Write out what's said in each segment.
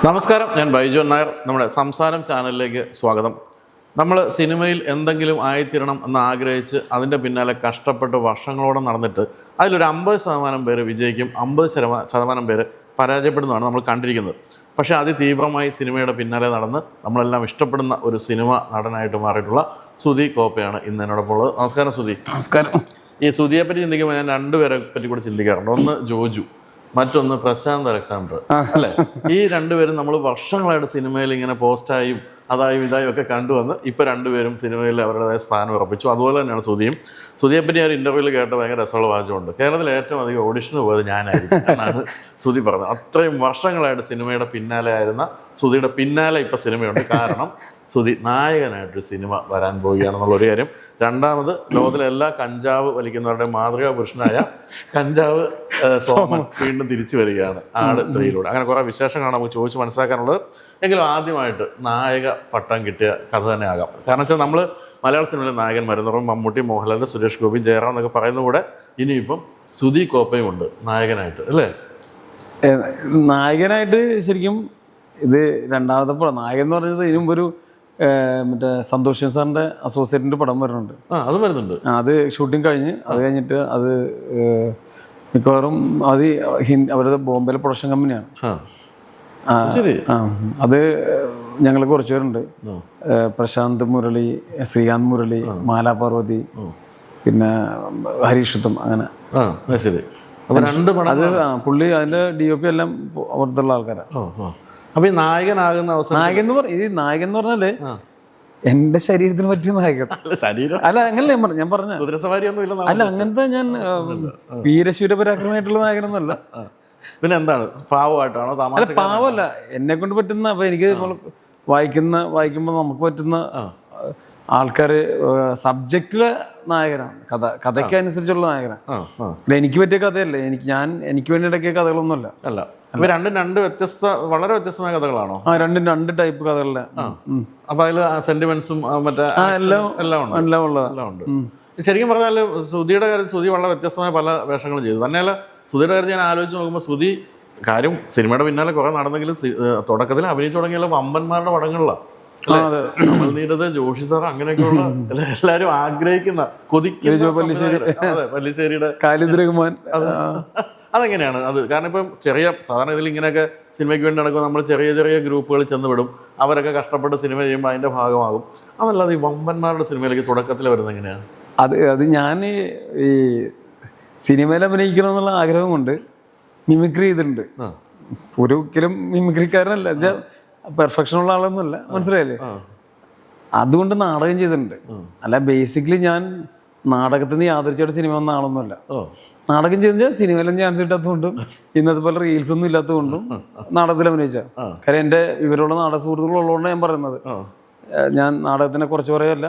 നമസ്കാരം, ഞാൻ ബൈജു നായർ. നമ്മുടെ സംസാരം ചാനലിലേക്ക് സ്വാഗതം. നമ്മൾ സിനിമയിൽ എന്തെങ്കിലും ആയിത്തീരണം എന്ന് ആഗ്രഹിച്ച് അതിൻ്റെ പിന്നാലെ കഷ്ടപ്പെട്ട് വർഷങ്ങളോടെ നടന്നിട്ട് അതിലൊരു 50% പേര് വിജയിക്കും, 50% പേര് പരാജയപ്പെടുന്നതാണ് നമ്മൾ കണ്ടിരിക്കുന്നത്. പക്ഷേ അതിതീവ്രമായി സിനിമയുടെ പിന്നാലെ നടന്ന് നമ്മളെല്ലാം ഇഷ്ടപ്പെടുന്ന ഒരു സിനിമ നടനായിട്ട് മാറിയിട്ടുള്ള സുധി കോപ്പയാണ് ഇന്ന് എന്നോടൊപ്പം ഉള്ളത്. നമസ്കാരം സുധി. നമസ്കാരം. ഈ സുധിയെ പറ്റി ചിന്തിക്കുമ്പോൾ ഞാൻ രണ്ടുപേരെ പറ്റി കൂടെ ചിന്തിക്കാറുണ്ട്. ഒന്ന് ജോജു, മറ്റൊന്ന് പ്രശാന്ത് അലക്സാണ്ടർ. അല്ലേ? ഈ രണ്ടുപേരും നമ്മൾ വർഷങ്ങളായിട്ട് സിനിമയിൽ ഇങ്ങനെ പോസ്റ്റായും അതായും ഇതായും ഒക്കെ കണ്ടുവന്ന് ഇപ്പോൾ രണ്ടുപേരും സിനിമയിൽ അവരുടേതായ സ്ഥാനം ഉറപ്പിച്ചു. അതുപോലെ തന്നെയാണ് സുധിയും. സുധിയെപ്പറ്റി ഒരു ഇൻ്റർവ്യൂവിൽ കേട്ട ഭയങ്കര രസമുള്ള വാചകമുണ്ട്. കേരളത്തിൽ ഏറ്റവും അധികം ഓഡിഷന് പോയത് ഞാനായിരിക്കും എന്നാണ് സുധി പറഞ്ഞത്. അത്രയും വർഷങ്ങളായിട്ട് സിനിമയുടെ പിന്നാലെ ആയിരുന്ന സുധിയുടെ പിന്നാലെ ഇപ്പോൾ സിനിമയുണ്ട്. കാരണം സുധി നായകനായിട്ടൊരു സിനിമ വരാൻ പോവുകയാണെന്നുള്ള ഒരു കാര്യം. രണ്ടാമത് ലോകത്തിലെ എല്ലാ കഞ്ചാവ് വലിക്കുന്നവരുടെ മാതൃകാ പുരുഷനായ കഞ്ചാവ് സോമൻ വീണ്ടും തിരിച്ചു വരികയാണ് ആട് 3 അങ്ങനെ കുറേ വിശേഷങ്ങളാണ് നമുക്ക് ചോദിച്ച് മനസ്സിലാക്കാനുള്ളത്. എങ്കിലും ആദ്യമായിട്ട് നായക പട്ടം കിട്ടിയ കഥ തന്നെ ആകാം. കാരണം വെച്ചാൽ നമ്മൾ മലയാള സിനിമയിലെ നായകന്മാരെന്ന് പറയുമ്പോൾ മമ്മൂട്ടി, മോഹൻലാൽ, സുരേഷ് ഗോപി, ജയറാം എന്നൊക്കെ പറയുന്ന കൂടെ ഇനിയിപ്പം സുധി കോപ്പയും ഉണ്ട് നായകനായിട്ട്, അല്ലേ? നായകനായിട്ട് ശരിക്കും ഇത് രണ്ടാമത്തെ പടം. നായകൻ എന്ന് പറഞ്ഞത് ഇതിനു മുമ്പൊരു മറ്റേ സന്തോഷ് സാറിൻ്റെ അസോസിയേറ്റിൻ്റെ പടം വരുന്നുണ്ട്. അത് വരുന്നുണ്ട്. അത് ഷൂട്ടിങ് കഴിഞ്ഞ് അത് കഴിഞ്ഞിട്ട് അത് മിക്കവാറും അത് അവരുടെ ബോംബെയിലെ പ്രൊഡക്ഷൻ കമ്പനിയാണ്. അത് ഞങ്ങൾ കുറച്ച് പേരുണ്ട്. പ്രശാന്ത് മുരളി, ശ്രീകാന്ത് മുരളി, മാലാ പാർവതി, പിന്നെ ഹരീഷുത്തം, അങ്ങനെ. അത് പുള്ളി അതിൻ്റെ DOP എല്ലാം അവിടുത്തെ ആൾക്കാരാണ്. അപ്പൊ ഈ നായകനാകുന്ന നായകൻ എന്ന് പറഞ്ഞാല് എന്റെ ശരീരത്തിന് പറ്റിയ നായകൻ അല്ല, അങ്ങനല്ലേ ഞാൻ പറഞ്ഞ. അല്ല, അങ്ങനത്തെ ഞാൻ വീരശൂര പരാക്രമമായിട്ടുള്ള നായകനൊന്നുമല്ല. പിന്നെ എന്താണ്, പാവമായിട്ടാണോ? അല്ല, പാവമല്ല, എന്നെ കൊണ്ട് പറ്റുന്ന. അപ്പൊ എനിക്ക് വായിക്കുമ്പോൾ നമുക്ക് പറ്റുന്ന ആൾക്കാര് സബ്ജക്റ്റിലെ നായകനാണ്. കഥയ്ക്ക് അനുസരിച്ചുള്ള നായകനാണ്. എനിക്ക് പറ്റിയ കഥയല്ലേ. എനിക്ക് വേണ്ടി ഇടയ്ക്കിയ കഥകളൊന്നുമല്ല. അല്ല, രണ്ടും വളരെ വ്യത്യസ്തമായ കഥകളാണോ? രണ്ടും രണ്ട് ടൈപ്പ് കഥകളെ. അപ്പൊ അതില് സെന്റിമെന്റ്സും മറ്റേ എല്ലാം ഉണ്ട്. ശരിക്കും പറഞ്ഞാല് സുധിയുടെ കാര്യം, സുധി വളരെ വ്യത്യസ്തമായ പല വേഷങ്ങളും ചെയ്തു. തന്നെയല്ല, സുധിയുടെ കാര്യം ഞാൻ ആലോചിച്ച് നോക്കുമ്പോൾ സുധി കാര്യം സിനിമയുടെ പിന്നാലെ കുറെ നടന്നെങ്കിലും തുടക്കത്തിൽ അഭിനയിച്ചു തുടങ്ങിയാലും വമ്പന്മാരുടെ പടങ്ങളിലാണ്. നീരത്, ജോഷി സാർ, അങ്ങനെയൊക്കെയുള്ള എല്ലാരും ആഗ്രഹിക്കുന്ന കൊതിക്കുന്ന പല്ലിശ്ശേരിയുടെ ഖാലിദ് റഹ്മാൻ. അതെങ്ങനെയാണ് അത്? കാരണം ഇപ്പം സാധാരണ ഇതിൽ ഇങ്ങനെയൊക്കെ സിനിമയ്ക്ക് വേണ്ടി നടക്കുമ്പോൾ നമ്മൾ ചെറിയ ചെറിയ ഗ്രൂപ്പുകളിൽ ചെന്ന് വിടും. അവരൊക്കെ കഷ്ടപ്പെട്ട് സിനിമ ചെയ്യുമ്പോൾ അതിൻ്റെ ഭാഗമാകും. അതല്ലാതെ ഈ വമ്പന്മാരുടെ സിനിമയിലേക്ക് തുടക്കത്തിൽ വരുന്നത് എങ്ങനെയാണ്? അത് ഞാൻ ഈ സിനിമയിൽ അഭിനയിക്കണമെന്നുള്ള ആഗ്രഹം കൊണ്ട് മിമിക്രി ചെയ്തിട്ടുണ്ട്. ഒരിക്കലും മിമിക്രിക്കാരനല്ല, പെർഫെക്ഷനുള്ള ആളൊന്നുമല്ല, മനസ്സിലായില്ലേ? അതുകൊണ്ട് നാടകം ചെയ്തിട്ടുണ്ട്. അല്ല, ബേസിക്കലി ഞാൻ നാടകത്തിൽ നിന്ന് യാദൃച്ഛമായിട്ട് സിനിമ വന്ന ആളൊന്നുമല്ല. നാടകം ചെയ്താൽ സിനിമയിലും ചാൻസ് കിട്ടാത്തതുകൊണ്ടും ഇന്നത്തെ പോലെ റീൽസ് ഒന്നും ഇല്ലാത്തതുകൊണ്ടും നാടകത്തിൽ അഭിനയിച്ച. കാര്യം എൻ്റെ ഇവരുള്ള നാടക സുഹൃത്തുക്കളുള്ളതുകൊണ്ടാണ് ഞാൻ പറയുന്നത്. ഞാൻ നാടകത്തിനെ കുറച്ച് പറയല്ല.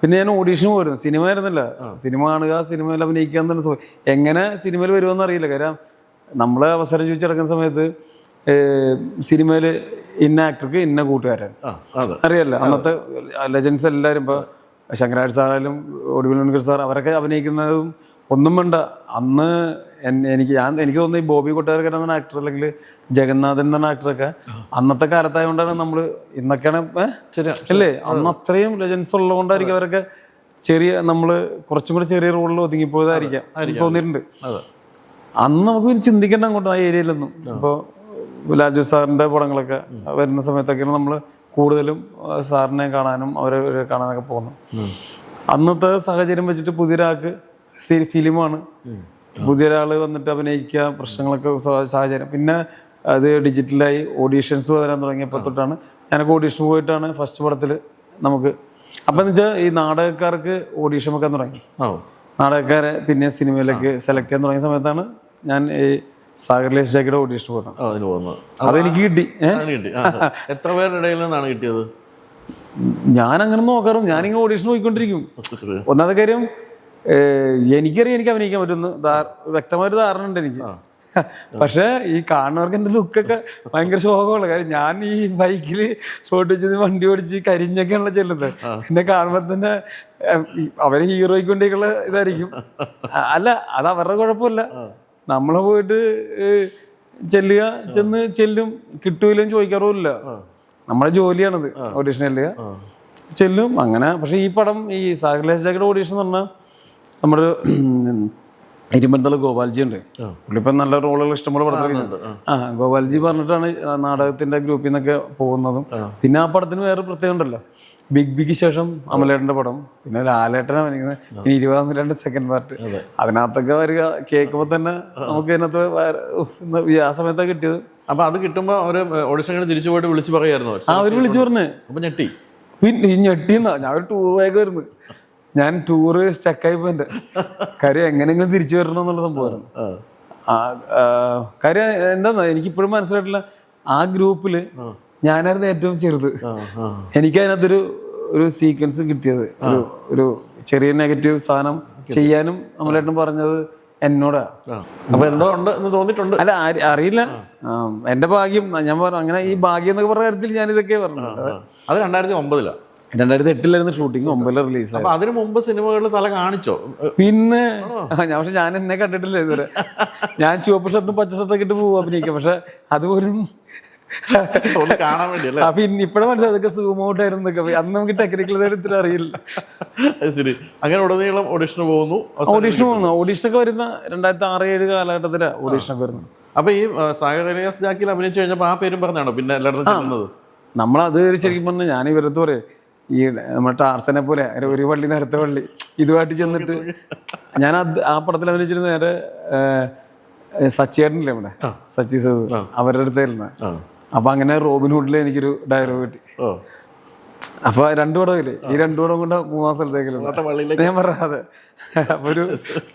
പിന്നെ ഞാൻ ഓഡീഷന് പോയിരുന്നു. സിനിമ ആയിരുന്നില്ല. സിനിമ കാണുക, സിനിമയിൽ അഭിനയിക്കുക എന്ന് തന്നെ. എങ്ങനെ സിനിമയിൽ വരുമെന്ന് അറിയില്ല. കാര്യം നമ്മളെ അവസരം ചോദിച്ചെടുക്കുന്ന സമയത്ത് സിനിമയിൽ ഇന്ന ആക്ടർക്ക് ഇന്ന കൂട്ടുകാരൻ അറിയാല്ല. അന്നത്തെ ലെജൻസ് എല്ലാവരും, ഇപ്പോൾ ശങ്കരാജ് സാറായാലും ഒടുവിൽ ഉണ്ണിക്കൽ സാർ, അവരൊക്കെ അഭിനയിക്കുന്നതും ഒന്നും വേണ്ട. അന്ന് എനിക്ക് തോന്നുന്നു ഈ ബോബി കൊട്ടാരക്കര എന്ന ആക്ടർ, അല്ലെങ്കിൽ ജഗന്നാഥൻ എന്ന ആക്ടറൊക്കെ അന്നത്തെ കാലത്തായതുകൊണ്ടാണ് നമ്മൾ ഇന്നൊക്കെയാണ് അല്ലേ, അന്ന് അത്രയും ലെജൻസ് ഉള്ളതുകൊണ്ടായിരിക്കും അവരൊക്കെ നമ്മൾ കുറച്ചും കൂടെ ചെറിയ റോളിൽ ഒതുങ്ങിപ്പോയതായിരിക്കാം തോന്നിയിട്ടുണ്ട്. അന്ന് നമുക്ക് ചിന്തിക്കേണ്ട അങ്ങോട്ട് ആ ഏരിയയിലൊന്നും. ഇപ്പോൾ ലാൽജു സാറിൻ്റെ പടങ്ങളൊക്കെ വരുന്ന സമയത്തൊക്കെയാണ് നമ്മൾ കൂടുതലും സാറിനെ കാണാനും അവരെ കാണാനൊക്കെ പോകുന്നത്. അന്നത്തെ സാഹചര്യം വെച്ചിട്ട് പുതിയൊരാൾക്ക് ഫിലിമാണ്, പുതിയൊരാൾ വന്നിട്ട് അഭിനയിക്കുക, പ്രശ്നങ്ങളൊക്കെ സാഹചര്യം. പിന്നെ അത് ഡിജിറ്റലായി ഓഡീഷൻസ് വരാൻ തുടങ്ങിയപ്പോൾ തൊട്ടാണ് ഞാനൊക്കെ ഓഡീഷൻ പോയിട്ടാണ് ഫസ്റ്റ് പടത്തിൽ നമുക്ക്. അപ്പം എന്ന് വെച്ചാൽ ഈ നാടകക്കാർക്ക് ഓഡീഷൻ വെക്കാൻ തുടങ്ങി. നാടകക്കാരെ പിന്നെ സിനിമയിലേക്ക് സെലക്ട് ചെയ്യാൻ തുടങ്ങിയ സമയത്താണ് ഞാൻ ഈ സാഗർലേഷ് ജാക്കിയുടെ ഓഡീഷൻ പോകുന്നത്. അതെനിക്ക് കിട്ടി. എത്ര പേരുടെ ഇടയിൽ നിന്നാണ് കിട്ടിയത്? ഞാൻ അങ്ങനെ നോക്കാറും, ഞാനിങ്ങനെ ഓഡീഷൻ പോയിക്കൊണ്ടിരിക്കും. ഒന്നാമത്തെ കാര്യം, എനിക്കറിയാം എനിക്ക് അഭിനയിക്കാൻ പറ്റുന്നു, വ്യക്തമായൊരു ധാരണ ഉണ്ട് എനിക്ക്. പക്ഷെ ഈ കാണുന്നവർക്ക് എൻ്റെ ലുക്കൊക്കെ ഭയങ്കര ശോകമുള്ള കാര്യം. ഞാൻ ഈ ബൈക്കിൽ ഷോട്ട് വെച്ച് വണ്ടി ഓടിച്ച് കരിഞ്ഞൊക്കെയാണല്ലോ ചെല്ലുന്നത്. എന്നെ കാണുമ്പോൾ തന്നെ അവരെ ഹീറോയ്ക്ക് വേണ്ടിയൊക്കെയുള്ള ഇതായിരിക്കും. അല്ല, അത് അവരുടെ കുഴപ്പമില്ല. നമ്മളെ പോയിട്ട് ചെല്ലും കിട്ടൂലെന്ന് ചോദിക്കാറുമില്ല. നമ്മുടെ ജോലിയാണത് ഓഡീഷൻ ചെല്ലുക, ചെല്ലും അങ്ങനെ. പക്ഷെ ഈ പടം ഈ സാഗർലേശയുടെ ഓഡീഷൻ എന്ന് പറഞ്ഞാൽ നമ്മുടെ ഇരുമ്പന്തള ഗോപാൽജി ഉണ്ട്, പുള്ളിപ്പം നല്ല റോളുകൾ ഇഷ്ടംപോലെ പടത്തിലുണ്ട്. ഗോപാൽജി പറഞ്ഞിട്ടാണ് നാടകത്തിന്റെ ഗ്രൂപ്പിൽ നിന്നൊക്കെ പോകുന്നതും. പിന്നെ ആ പടത്തിന് വേറെ പ്രത്യേകം ഉണ്ടല്ലോ, ബിഗ് ശേഷം അമലേട്ടന്റെ പടം, പിന്നെ ലാലേട്ടനാ വന്നിരിക്കുന്നത്, ഇനി 22 സെക്കൻഡ് പാർട്ട്. അതിനകത്തൊക്കെ വരിക കേൾക്കുമ്പോൾ തന്നെ നമുക്ക് ഇതിനകത്ത് ആ സമയത്താണ് കിട്ടിയത്. അപ്പൊ അത് കിട്ടുമ്പോ അവര് ഓഡിഷൻ തിരിച്ചു പോയിട്ട് വിളിച്ചു പറയായിരുന്നു. അവര് വിളിച്ചു പറഞ്ഞു. അപ്പൊ ഞെട്ടി. പിന്നെ ഞെട്ടിന്നാ, ഞാൻ ഒരു ടൂർ പോയേക്കായിരുന്നു. ഞാൻ ടൂറ് സ്റ്റക്കായി പോയി. കാര്യം എങ്ങനെയെങ്കിലും തിരിച്ചു വരണം എന്നുള്ള സംഭവമായിരുന്നു. കാര്യം എന്താന്നാ എനിക്കിപ്പോഴും മനസ്സിലായിട്ടില്ല, ആ ഗ്രൂപ്പില് ഞാനായിരുന്നു ഏറ്റവും ചെറുത്. എനിക്കതിനകത്തൊരു സീക്വൻസ് കിട്ടിയത്, ഒരു ചെറിയ നെഗറ്റീവ് സാധനം ചെയ്യാനും നമ്മളേട്ടൻ പറഞ്ഞത് എന്നോടാ. അപ്പൊ എന്തോ ഉണ്ട് എന്ന് തോന്നിയിട്ടുണ്ട്. അല്ല അറിയില്ല, എന്റെ ഭാഗ്യം. ഞാൻ പറഞ്ഞു അങ്ങനെ ഈ ഭാഗ്യം എന്നൊക്കെ പറഞ്ഞ കാര്യത്തിൽ ഞാൻ ഇതൊക്കെ പറഞ്ഞു. അത് 2009 2008 ഷൂട്ടിങ്, 2009 റിലീസ്. അപ്പൊ അതിനു മുമ്പ് സിനിമകളിൽ തല കാണിച്ചോ? പിന്നെ പക്ഷെ ഞാൻ എന്നെ കണ്ടിട്ടില്ല ഇതുവരെ. ഞാൻ ചുവപ്പ് ഷർട്ടും പച്ച ഷർട്ടൊക്കെ ഇട്ട് പോകും അഭിനയിക്കാം. പക്ഷെ അതുപോലും കാണാൻ വേണ്ടിയല്ലേ. പിന്നെ ഇപ്പഴും മനസ്സിലായി അതൊക്കെ സൂം ഔട്ട് ആയിരുന്നു. അന്ന് നമുക്ക് ടെക്നിക്കൽ ഇത്ര അറിയില്ല. ശരി, അങ്ങനെ ഉടനീളം ഓഡിഷന് പോകുന്നു. ഓഡീഷനൊക്കെ വരുന്ന 2006-2007 കാലഘട്ടത്തിലാണ് ഓഡീഷനൊക്കെ വരുന്നത്. അപ്പൊ ഈ സാഗർ ഇലിയാസ് ജാക്കിൽ അഭിനയിച്ചു കഴിഞ്ഞപ്പോ ആ പേരും പറഞ്ഞാണോ പിന്നെ എല്ലായിടത്തും ചെല്ലുന്നത്? നമ്മളത് ശരിക്കും പറഞ്ഞാൽ ഞാൻ ഇവരത്ത് പറയാം, ഈ നമ്മുടെ ടാർസനെ പോലെ ഒരു പള്ളിന്ന് അടുത്ത പള്ളി ഇതുമായിട്ട് ചെന്നിട്ട് ഞാൻ ആ പടത്തിൽ അഭിനയിച്ചിരുന്ന നേരെ സച്ചിയേട്ടനില്ലേ നമ്മുടെ സച്ചി സേവ്, അവരുടെ അടുത്തായിരുന്നു. അപ്പൊ അങ്ങനെ റോബിൻഹുഡിൽ എനിക്കൊരു ഡയലോഗ് കിട്ടി. അപ്പൊ 2 പടമില്ലേ, ഈ 2 പടം കൊണ്ട് 3-ാം സ്ഥലത്തേക്കല്ലോ ഞാൻ പറയാതെ. അപ്പൊ ഒരു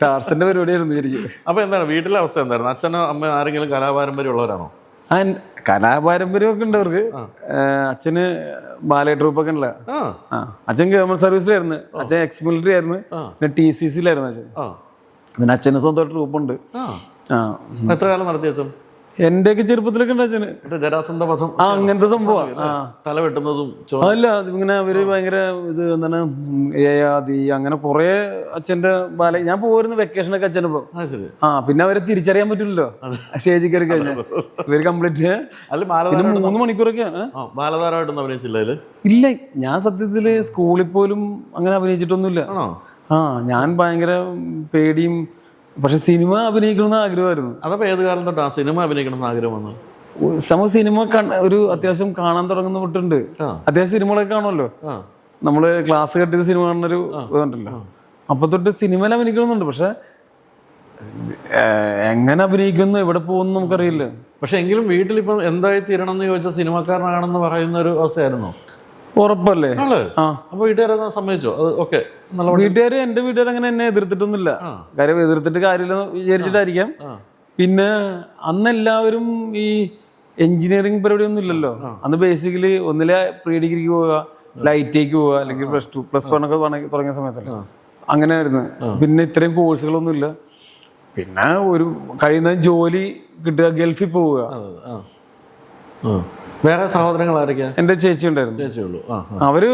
ടാർസന്റെ പരിപാടിയായിരുന്നു ശരിക്കും. അപ്പൊ എന്താണ് വീട്ടിലെ അവസ്ഥ എന്തായിരുന്നു? അച്ഛനോ അമ്മ ആരെങ്കിലും കലാപാരമ്പര്യം ഉള്ളവരാണോ? കലാപാരമ്പര്യമൊക്കെ ഉണ്ട് അവർക്ക്. അച്ഛന് ബാലെ ട്രൂപ്പൊക്കെ ഉള്ള. അച്ഛൻ ഗവൺമെന്റ് സർവീസിലായിരുന്നു. അച്ഛൻ എക്സ് മിലിറ്ററി ആയിരുന്നു. പിന്നെ TCCയിലായിരുന്നു അച്ഛൻ. പിന്നെ അച്ഛന് സ്വന്തമായിട്ട് ട്രൂപ്പുണ്ട്. എത്ര കാലം നടത്തി അച്ഛൻ? എന്റെയൊക്കെ ചെറുപ്പത്തിലൊക്കെ ഉണ്ട് അച്ഛന്. ജരാസന്ധവധം അങ്ങനത്തെ സംഭവം. തല വെട്ടുന്നതും അല്ല, ഇങ്ങനെ അവര് ഭയങ്കര ഇത് എന്താണ് യയാതി അങ്ങനെ കുറെ അച്ഛന്റെ ബാല. ഞാൻ പോയിരുന്നു വെക്കേഷനൊക്കെ അച്ഛനൊപ്പം. പിന്നെ അവരെ തിരിച്ചറിയാൻ പറ്റില്ലല്ലോ സ്റ്റേജിൽ കയറി കഴിഞ്ഞാൽ. ഇവര് കംപ്ലീറ്റ് 3 മണിക്കൂറൊക്കെയാണ്. ബാലതാരമായിട്ടൊന്നും അഭിനയിച്ചില്ല? ഇല്ല, ഞാൻ സത്യത്തില് സ്കൂളിൽ പോലും അങ്ങനെ അഭിനയിച്ചിട്ടൊന്നുമില്ല. ഞാൻ ഭയങ്കര പേടിയും. പക്ഷെ സിനിമ അഭിനയിക്കണമെന്ന് ആഗ്രഹമായിരുന്നു. അതപ്പോ ഏത് കാലം തൊട്ടാ സിനിമ അഭിനയിക്കണമെന്ന് ആഗ്രഹം വന്നു? സിനിമ ഒരു അത്യാവശ്യം കാണാൻ തുടങ്ങുന്ന തൊട്ടുണ്ട്. അത്യാവശ്യം സിനിമകളൊക്കെ കാണുമല്ലോ നമ്മള്. ക്ലാസ് കട്ട് ചെയ്ത സിനിമ കാണുന്നൊരു ഇതുണ്ടല്ലോ. അപ്പൊ തൊട്ട് സിനിമയിൽ അഭിനയിക്കണമെന്നുണ്ട്. പക്ഷെ എങ്ങനെ അഭിനയിക്കുന്നു, എവിടെ പോകുന്നു നമുക്കറിയില്ല. പക്ഷെ എങ്കിലും വീട്ടിലിപ്പം എന്തായി തീരണം എന്ന് ചോദിച്ചാൽ സിനിമക്കാരനാണെന്ന് പറയുന്ന ഒരു അവസ്ഥയായിരുന്നോ? ഉറപ്പല്ലേ? അപ്പൊ വീട്ടുകാരെ സമ്മതിച്ചോ? ഓക്കെ. വീട്ടുകാര്, എന്റെ വീട്ടുകാർ അങ്ങനെ എന്നെ എതിർത്തിട്ടൊന്നുമില്ല. കാര്യം എതിർത്തിട്ട് കാര്യമില്ലെന്ന് വിചാരിച്ചിട്ടായിരിക്കാം. പിന്നെ അന്ന് എല്ലാവരും ഈ എഞ്ചിനീയറിംഗ് പരിപാടി ഒന്നും ഇല്ലല്ലോ. അന്ന് ബേസിക്കലി ഒന്നിലെ പ്രീ ഡിഗ്രിക്ക് പോവുക, ലൈറ്റേക്ക് പോവുക, അല്ലെങ്കിൽ +2+1 ഒക്കെ തുടങ്ങിയ സമയത്തല്ലേ അങ്ങനെ ആയിരുന്നു. പിന്നെ ഇത്രയും കോഴ്സുകളൊന്നും ഇല്ല. പിന്നെ ഒരു കഴിയുന്ന ജോലി കിട്ടുക, ഗൾഫിൽ പോവുക. വേറെ സഹോദരങ്ങൾ ആരൊക്കെയാ? എന്റെ ചേച്ചി ഉണ്ടായിരുന്നു. അവര്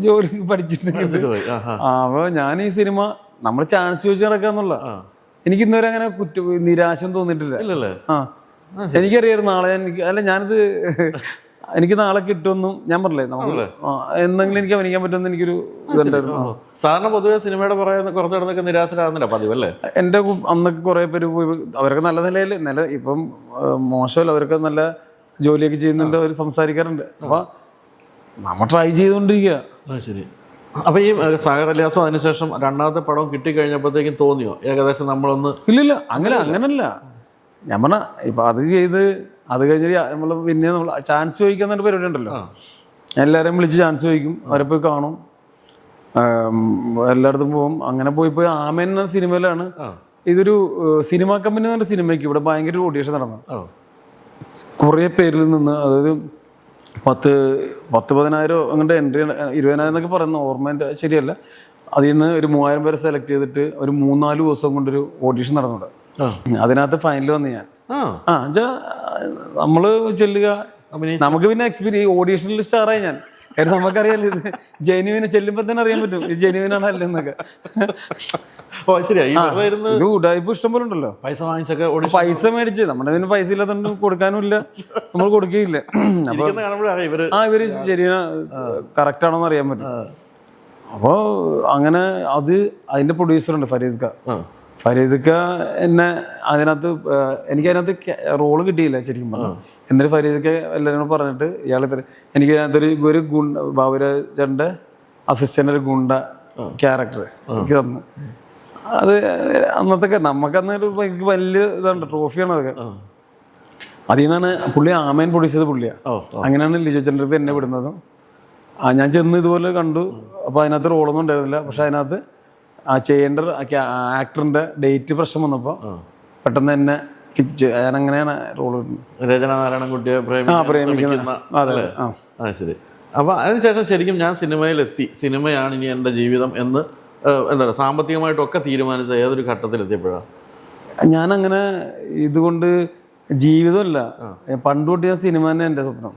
ജോലി പഠിച്ചിട്ടുണ്ട്. അപ്പൊ ഞാൻ ഈ സിനിമ നമ്മൾ ചാൻസ് ചോദിച്ചു നടക്കാന്നുള്ള എനിക്ക് ഇന്നുവരെ അങ്ങനെ നിരാശം തോന്നിയിട്ടില്ല. എനിക്കറിയായിരുന്നു നാളെ ഞാനിത് എനിക്ക് നാളെ കിട്ടുമെന്നും ഞാൻ പറഞ്ഞില്ലേ, നമുക്ക് എന്തെങ്കിലും എനിക്ക് അഭിനയിക്കാൻ പറ്റുമെന്ന് എനിക്കൊരു ഇതുണ്ടായിരുന്നു. സാധാരണ പൊതുവെ സിനിമയുടെ കുറച്ചിടത്തൊക്കെ നിരാശരാകുന്നില്ല പതിവല്ലേ? എന്റെ അന്നൊക്കെ കുറെ പേര് പോയി. അവരൊക്കെ നല്ല നിലയിൽ ഇപ്പം മോശമല്ല, അവരൊക്കെ നല്ല ജോലിയൊക്കെ ചെയ്യുന്നുണ്ട്, അവർ സംസാരിക്കാറുണ്ട്. അപ്പൊ നമ്മ ട്രൈ ചെയ്തുകൊണ്ടിരിക്കുക. ശരി. അപ്പൊ ഈ സാഗർ ഇലിയാസും അതിനുശേഷം 2ാമത്തെ പടം കിട്ടിക്കഴിഞ്ഞപ്പോഴത്തേക്കും തോന്നിയോ ഏകദേശം നമ്മളൊന്ന്? ഇല്ല, അങ്ങനല്ല. ഞാൻ പറഞ്ഞ ഇപ്പൊ അത് ചെയ്ത് അത് കഴിഞ്ഞ് നമ്മള് പിന്നെ നമ്മൾ ചാൻസ് ചോദിക്കുന്ന പരിപാടി ഉണ്ടല്ലോ. എല്ലാവരെയും വിളിച്ച് ചാൻസ് ചോദിക്കും, അവരെ പോയി കാണും, എല്ലായിടത്തും പോകും. അങ്ങനെ പോയി ആമേൻ എന്ന സിനിമയിലാണ്. ഇതൊരു സിനിമാ കമ്പനി എന്ന് പറഞ്ഞ സിനിമയ്ക്ക് ഇവിടെ ഭയങ്കര ഓഡിഷൻ നടന്നു. കുറേ പേരിൽ നിന്ന്, അതായത് 10,000 അങ്ങോട്ട് എൻട്രി, 20,000 എന്നൊക്കെ പറയുന്ന ഓർമ്മ എൻ്റെ ശരിയല്ല. അതിൽ നിന്ന് ഒരു 3,000 പേരെ സെലക്ട് ചെയ്തിട്ട് ഒരു 3-4 ദിവസം കൊണ്ടൊരു ഓഡിഷൻ നടന്നുണ്ട്. അതിനകത്ത് ഫൈനൽ വന്ന് ഞാൻ. നമ്മള് ചെല്ലുക, നമുക്ക് പിന്നെ എക്സ്പീരിയൻസ് ഓഡീഷനിൽ സ്റ്റാറായി ഞാൻ. കാരണം നമുക്കറിയാലോ ഇത് ജെന്യുവിനെ ചെല്ലുമ്പോൾ തന്നെ അറിയാൻ പറ്റും ഇത് ജെന്യുവിനാണ് അല്ലെന്നൊക്കെ. ഇത് ഉടായ്പ ഇഷ്ടം പോലെ ഉണ്ടല്ലോ. പൈസ മേടിച്ച് നമ്മുടെ ഇതിന് പൈസ ഇല്ലാത്തതുകൊണ്ട് കൊടുക്കാനും ഇല്ല, നമ്മൾ കൊടുക്കുകയില്ല. ഇവര് ശരിയാ കറക്റ്റ് ആണോന്ന് അറിയാൻ പറ്റും. അപ്പോൾ അങ്ങനെ അതിന്റെ പ്രൊഡ്യൂസറുണ്ട് ഫരീദ് ഖ എന്നെ അതിനകത്ത് എനിക്കതിനകത്ത് റോള് കിട്ടിയില്ല ശരിക്കും പറഞ്ഞു. എന്നിട്ട് ഫരീദ് ഖ എല്ലാവരും പറഞ്ഞിട്ട് എനിക്ക് അതിനകത്തൊരു ബാബുരാജന്റെ അസിസ്റ്റന്റ് ഒരു ഗുണ്ട ക്യാരക്ടർ എനിക്ക് തന്നു. അത് അന്നത്തെ നമുക്കന്നൊരു വലിയ ഇതാണ്, ട്രോഫിയാണ് അതൊക്കെ. അതിൽ നിന്നാണ് പുള്ളി ആമേൻ പ്രൊഡ്യൂസ് ചെയ്ത പുള്ളിയാണ്. അങ്ങനെയാണ് ലിജോ ചേട്ടൻ്റെ അടുത്ത് എന്നെ വിടുന്നതും. ഞാൻ ചെന്ന് ഇതുപോലെ കണ്ടു. അപ്പോൾ അതിനകത്ത് റോളൊന്നും ഉണ്ടായിരുന്നില്ല. പക്ഷെ അതിനകത്ത് ചെയ്യേണ്ട ആക്ടറിന്റെ ഡേറ്റ് പ്രശ്നം വന്നപ്പോൾ പെട്ടെന്ന് തന്നെ ഞാനങ്ങനെയാണ് റോള് രചനാനാരായണൻകുട്ടിയെ ശരി. അപ്പൊ അതിനുശേഷം ശരിക്കും ഞാൻ സിനിമയിലെത്തി, സിനിമയാണ് ഇനി എൻ്റെ ജീവിതം എന്ന് എന്താ പറയുക സാമ്പത്തികമായിട്ടൊക്കെ തീരുമാനിച്ച ഏതൊരു ഘട്ടത്തിലെത്തിയപ്പോഴാണ്? ഞാനങ്ങനെ ഇതുകൊണ്ട് ജീവിതമല്ല, പണ്ട് തൊട്ട് ഞാൻ സിനിമ തന്നെ എൻ്റെ സ്വപ്നം.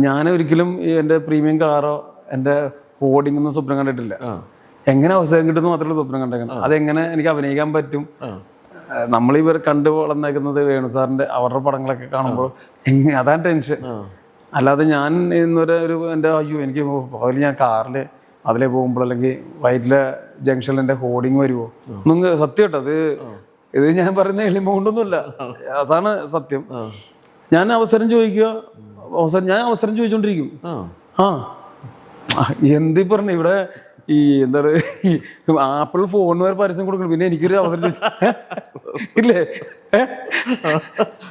ഞാൻ ഒരിക്കലും എൻ്റെ പ്രീമിയം കാറോ എൻ്റെ ഹോർഡിംഗ് ഒന്നും സ്വപ്നം കണ്ടിട്ടില്ല. എങ്ങനെ അവസരം കിട്ടുന്നു മാത്രമേ സ്വപ്നം കണ്ടേക്കണം. അതെങ്ങനെ എനിക്ക് അഭിനയിക്കാൻ പറ്റും. നമ്മളിവർ കണ്ടു വളർന്നേക്കുന്നത് വേണു സാറിന്റെ അവരുടെ പടങ്ങളൊക്കെ കാണുമ്പോൾ അതാണ് ടെൻഷൻ. അല്ലാതെ ഞാൻ ഇന്നൊരു എൻ്റെ എനിക്ക് പകല് ഞാൻ കാറിൽ അതിലേ പോകുമ്പോൾ അല്ലെങ്കിൽ വൈറ്റിലെ ജംഗ്ഷനിൽ എൻ്റെ ഹോർഡിങ് വരുമോ ഒന്നും സത്യം കേട്ടോ. ഇത് ഞാൻ പറയുന്ന എളിമകൊണ്ടൊന്നുമില്ല, അതാണ് സത്യം. ഞാൻ അവസരം ചോദിക്കുക, ഞാൻ അവസരം ചോദിച്ചോണ്ടിരിക്കും. എന്ത് പറഞ്ഞു ഇവിടെ ഈ എന്താ പറയുക ആപ്പിൾ ഫോണിന് വരെ പരസ്യം കൊടുക്കണം, പിന്നെ എനിക്കൊരു അവസരം ഇല്ലേ?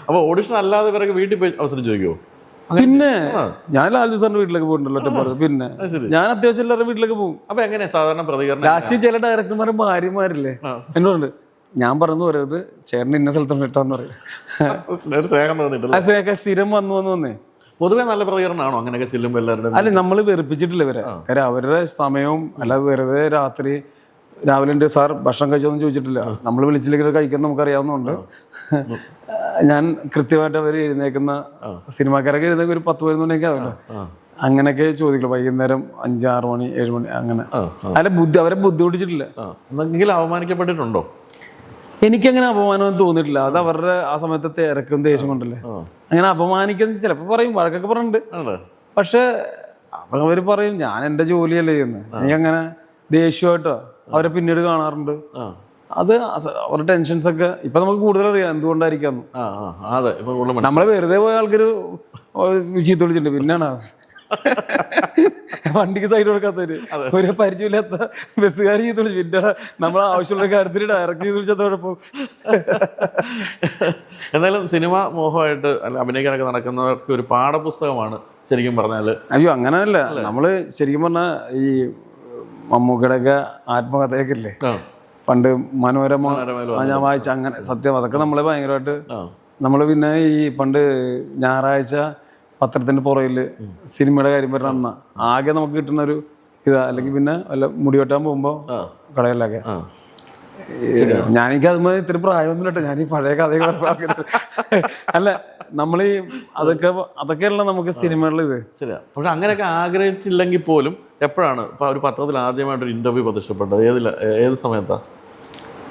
അപ്പൊ ഓഡിഷൻ അല്ലാതെ ഇവരൊക്കെ വീട്ടിൽ പോയി അവസരം ചോദിക്കുമോ? പിന്നെ ഞാൻ ലാലു സാറിന്റെ വീട്ടിലേക്ക് പോയിട്ടുണ്ടല്ലോ ഒറ്റപ്പാട്. പിന്നെ ഞാൻ അത്യാവശ്യം എല്ലാവരുടെ വീട്ടിലേക്ക് പോകും. അപ്പൊ എങ്ങനെയാ സാധാരണ പ്രതികരണം? ലാസ്റ്റ് ചില ഡയറക്ടർമാരും ഭാര്യമാരില്ലേ എന്നോട് ഞാൻ പറഞ്ഞു പറയത് ചേട്ടൻ ഇന്ന സ്ഥലത്തൊന്നും ഇട്ടാന്ന് പറയും. സ്ഥിരം വന്നേ പൊതുവെ നല്ല പ്രതികരണമാണോ അങ്ങനെയൊക്കെ ചെല്ലുമ്പോൾ എല്ലാവരുടെ? അല്ല, നമ്മൾ വെറുപ്പിച്ചിട്ടില്ല ഇവരെ. കാര്യം അവരുടെ സമയവും അല്ല വെറുതെ രാത്രി രാവിലെ എൻ്റെ സാർ ഭക്ഷണം കഴിച്ചോന്നും ചോദിച്ചിട്ടില്ല. നമ്മൾ വിളിച്ചില്ലെങ്കിൽ കഴിക്കാൻ നമുക്കറിയാവുന്നതുകൊണ്ട് ഞാൻ കൃത്യമായിട്ട് അവർ എഴുന്നേക്കുന്ന സിനിമാക്കാരൊക്കെ എഴുന്നേക്ക് ഒരു 10-11 മണിയൊക്കെ ആവില്ല. അങ്ങനെയൊക്കെ ചോദിക്കുള്ളൂ. വൈകുന്നേരം 5-6 മണി 7 മണി അങ്ങനെ. അല്ല അവരെ ബുദ്ധിമുട്ടിച്ചിട്ടില്ല. അവമാനിക്കപ്പെട്ടിട്ടുണ്ടോ? എനിക്കങ്ങനെ അപമാനം തോന്നിയിട്ടില്ല. അത് അവരുടെ ആ സമയത്തെ തിരക്കും ദേഷ്യം കൊണ്ടല്ലേ. അങ്ങനെ അപമാനിക്കുന്ന ചിലപ്പോൾ പറയും, വഴക്കൊക്കെ പറഞ്ഞിട്ടുണ്ട്. പക്ഷെ അവർ പറയും ഞാൻ എൻ്റെ ജോലിയല്ലേ ചെയ്യുന്നത്. എനിക്കങ്ങനെ ദേഷ്യമായിട്ടോ അവരെ പിന്നീട് കാണാറുണ്ട്. അത് അവരുടെ ടെൻഷൻസ് ഒക്കെ ഇപ്പൊ നമുക്ക് കൂടുതൽ അറിയാം എന്തുകൊണ്ടായിരിക്കാം. നമ്മളെ വെറുതെ പോയ ആൾക്കാർ ചീത്ത വിളിച്ചിട്ടുണ്ട്. പിന്നെയാണ് വണ്ടിക്ക് സൈഡ് കൊടുക്കാത്തവര്, ഒരു പരിചയമില്ലാത്ത ബസ്സുകാർ ചെയ്ത് വിളിച്ചു. പിന്നെ നമ്മൾ ആവശ്യമുള്ള കാര്യത്തിന് ഡയറക്റ്റ് ചെയ്ത് വിളിച്ചതോടൊപ്പം. എന്തായാലും സിനിമ മോഹമായിട്ട് അല്ല അഭിനയിക്കാനൊക്കെ നടക്കുന്നവർക്ക് ഒരു പാഠപുസ്തകമാണ് ശരിക്കും പറഞ്ഞാല്. അയ്യോ അങ്ങനെയല്ല, നമ്മള് ശരിക്കും പറഞ്ഞാൽ ഈ മമ്മൂക്കയുടെ ഒക്കെ ആത്മകഥയൊക്കെ ഇല്ലേ പണ്ട് മനോരമ ഞാൻ വായിച്ച, അങ്ങനെ സത്യം അതൊക്കെ നമ്മളെ ഭയങ്കരമായിട്ട് നമ്മൾ പിന്നെ ഈ പണ്ട് ഞായറാഴ്ച പത്രത്തിന്റെ പുറകിൽ സിനിമയുടെ കാര്യം പറഞ്ഞ അന്ന ആകെ നമുക്ക് കിട്ടുന്ന ഒരു ഇതാ. അല്ലെങ്കിൽ പിന്നെ വല്ല മുടി വെട്ടാൻ പോകുമ്പോ കടകളിലൊക്കെ ഞാനെനിക്ക് അതുമായി ഇത്തിരി പ്രായമൊന്നും കേട്ടോ. ഞാൻ ഈ പഴയ കഥയൊക്കെ അല്ല നമ്മളീ അതൊക്കെയല്ല നമുക്ക് സിനിമകളിൽ ഇത് ശരിയാ. പക്ഷെ അങ്ങനെയൊക്കെ ആഗ്രഹിച്ചില്ലെങ്കിൽ പോലും എപ്പോഴാണ് ഇപ്പൊ ഒരു പത്രത്തിൽ ആദ്യമായിട്ടൊരു ഇന്റർവ്യൂ പ്രതിഷ്ഠപ്പെട്ടത്? ഏത് സമയത്താ?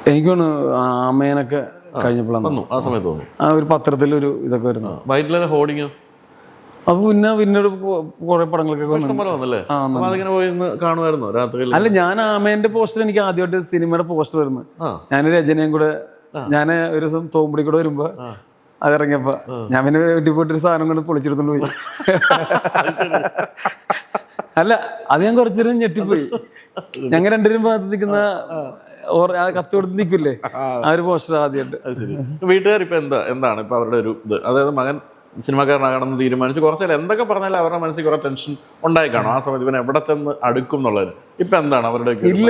എനിക്ക് തോന്നുന്നു ആമേനൊക്കെ കഴിഞ്ഞപ്പോഴാണ് ആ സമയത്ത് തോന്നുന്നു ആ ഒരു പത്രത്തിലൊരു ഇതൊക്കെ വരുന്നു. വൈറ്റിലെ ഹോർഡിങ് അപ്പൊ പിന്നീട് കുറെ പടങ്ങളൊക്കെ കാണുമായിരുന്നോ രാത്രി? അല്ല, ഞാൻ ആമേന്റെ പോസ്റ്റർ എനിക്ക് ആദ്യമായിട്ട് സിനിമയുടെ പോസ്റ്റർ വരുന്നു. ഞാൻ രചനയും കൂടെ ഞാൻ ഒരു ദിവസം തോമ്പടി കൂടെ വരുമ്പോ അതിറങ്ങിയപ്പോ ഞാൻ പിന്നെ വീട്ടിൽ പോയിട്ടൊരു സാധനം കൊണ്ട് പൊളിച്ചെടുത്തോണ്ട് പോയി. അല്ല അത് ഞാൻ കുറച്ചു ഞെട്ടിപ്പോയി. ഞങ്ങൾ രണ്ടുപേരും ഭാഗത്ത് നിൽക്കുന്ന കത്ത് കൊടുത്ത് നിൽക്കില്ലേ ആ ഒരു പോസ്റ്റർ ആദ്യമായിട്ട്. വീട്ടുകാർ ഇപ്പൊ എന്താണ് ഇപ്പൊ അവരുടെ ഒരു ഇത്? അതായത് മകൻ സിനിമാക്കാരനാകണമെന്ന് തീരുമാനിച്ചു. കുറച്ചാൽ എന്തൊക്കെ പറഞ്ഞാലും അവരുടെ മനസ്സിൽ കുറെ ടെൻഷൻ ഉണ്ടായി കാണും ആ സമയത്ത്. ഇവൻ എവിടെ ചെന്ന് അടുക്കും എന്നുള്ളതിന് ഇപ്പൊ എന്താണ് അവരുടെ? ഇല്ല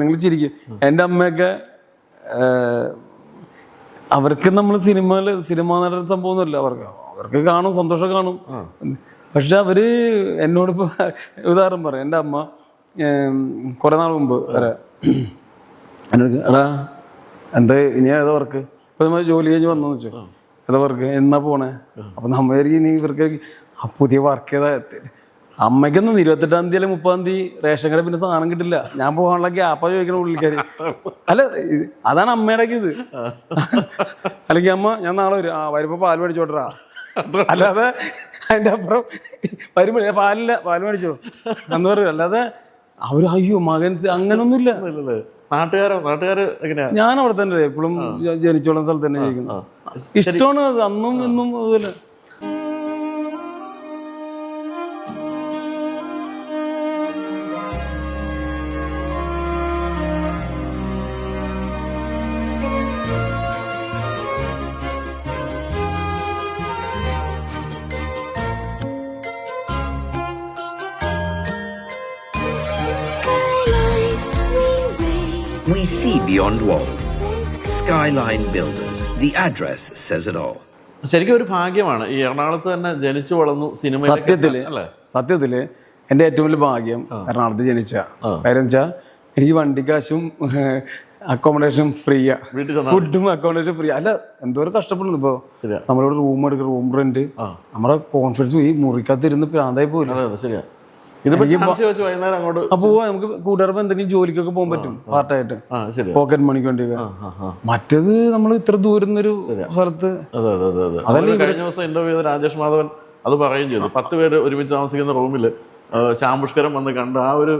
നിങ്ങൾ ചിരിക്കും. എൻ്റെ അമ്മയൊക്കെ അവർക്ക് നമ്മൾ സിനിമ നടന്ന സംഭവമൊന്നുമില്ല. അവർക്ക് കാണും, സന്തോഷം കാണും. പക്ഷെ അവര് എന്നോടിപ്പോ ഉദാഹരണം പറയാം. എൻ്റെ അമ്മ കുറെ നാൾ മുമ്പ് വരെ എന്നോട് എടാ എന്താ ഇനി ഏതാ വർക്ക് ഇപ്പൊ നമ്മൾ ജോലി കഴിഞ്ഞ് വന്നെന്ന് വെച്ചോ ഏതാ വർക്ക് എന്നാ പോണേ? അപ്പൊ നമ്മ ഇനി ഇവർക്ക് പുതിയ വർക്ക് ഏതാ? അമ്മയ്ക്കൊന്നും 28-ാം തീയതി അല്ലെങ്കിൽ 30-ാം തീയതി റേഷൻ കട പിന്നെ സാധനം കിട്ടില്ല. ഞാൻ പോകാനുള്ള ഗ്യാപ്പാ ചോദിക്കണ പുള്ളിക്കാര്. അല്ല അതാണ് അമ്മയുടെ ഇത്. അല്ലെങ്കിൽ അമ്മ ഞാൻ നാളെ വരും, വരുമ്പോ പാൽ മേടിച്ചോട്ടറാ. അല്ലാതെ അതിന്റെ അപ്പുറം വരുമ്പോ പാല് മേടിച്ചോ എന്ന് പറയും. അല്ലാതെ അവര് അയ്യോ മകൻ അങ്ങനൊന്നുമില്ല. നാട്ടുകാര് എങ്ങനെയാ? ഞാൻ അവിടെ തന്നെ എപ്പോഴും ജനിച്ചോളുന്ന സ്ഥലത്ത് തന്നെ ജീവിക്കുന്നു. ഇഷ്ടമാണ് അത് അന്നും ഇന്നും അതുപോലെ. We see beyond walls. Skyline Builders. The address says it all. ശരിക്കും ഒരു ഭാഗ്യമാണ് ഈ എറണാകുളത്ത് തന്നെ ജനിച്ചു വളർന്നു സത്യത്തില് എൻ്റെ ഏറ്റവും വലിയ ഭാഗ്യം എറണാകുളത്ത് ജനിച്ച. കാര്യം വെച്ചാൽ എനിക്ക് വണ്ടിക്കാശും അക്കോമഡേഷനും ഫ്രീയാ, ഫുഡും അക്കോമഡേഷനും ഫ്രീ. അല്ല എന്തോരം കഷ്ടപ്പെടുന്നു. ഇപ്പൊ നമ്മളിവിടെ റൂം എടുക്കുക, റൂം റെന്റ്, നമ്മുടെ കോൺഫിഡൻസ് ഈ മുറിക്കകത്തിരുന്ന് പ്രാന്തായി പോലും. അപ്പോ നമുക്ക് കൂട്ടുകാർപ്പ് എന്തെങ്കിലും ജോലിക്കൊക്കെ പോകാൻ പറ്റും പാർട്ടായിട്ട്, പോക്കറ്റ് മണിക്ക് വേണ്ടി. മറ്റേത് നമ്മൾ ഇത്ര ദൂരം ഒരു സ്ഥലത്ത്. അതല്ലേ കഴിഞ്ഞ ദിവസം ഇന്റർവ്യൂ ചെയ്ത രാജേഷ് മാധവൻ അത് പറയുകയും ചെയ്തു. 10 പേര് ഒരുമിച്ച് താമസിക്കുന്ന റൂമില് ശാംപുഷ്കരം വന്ന് കണ്ട് ആ ഒരു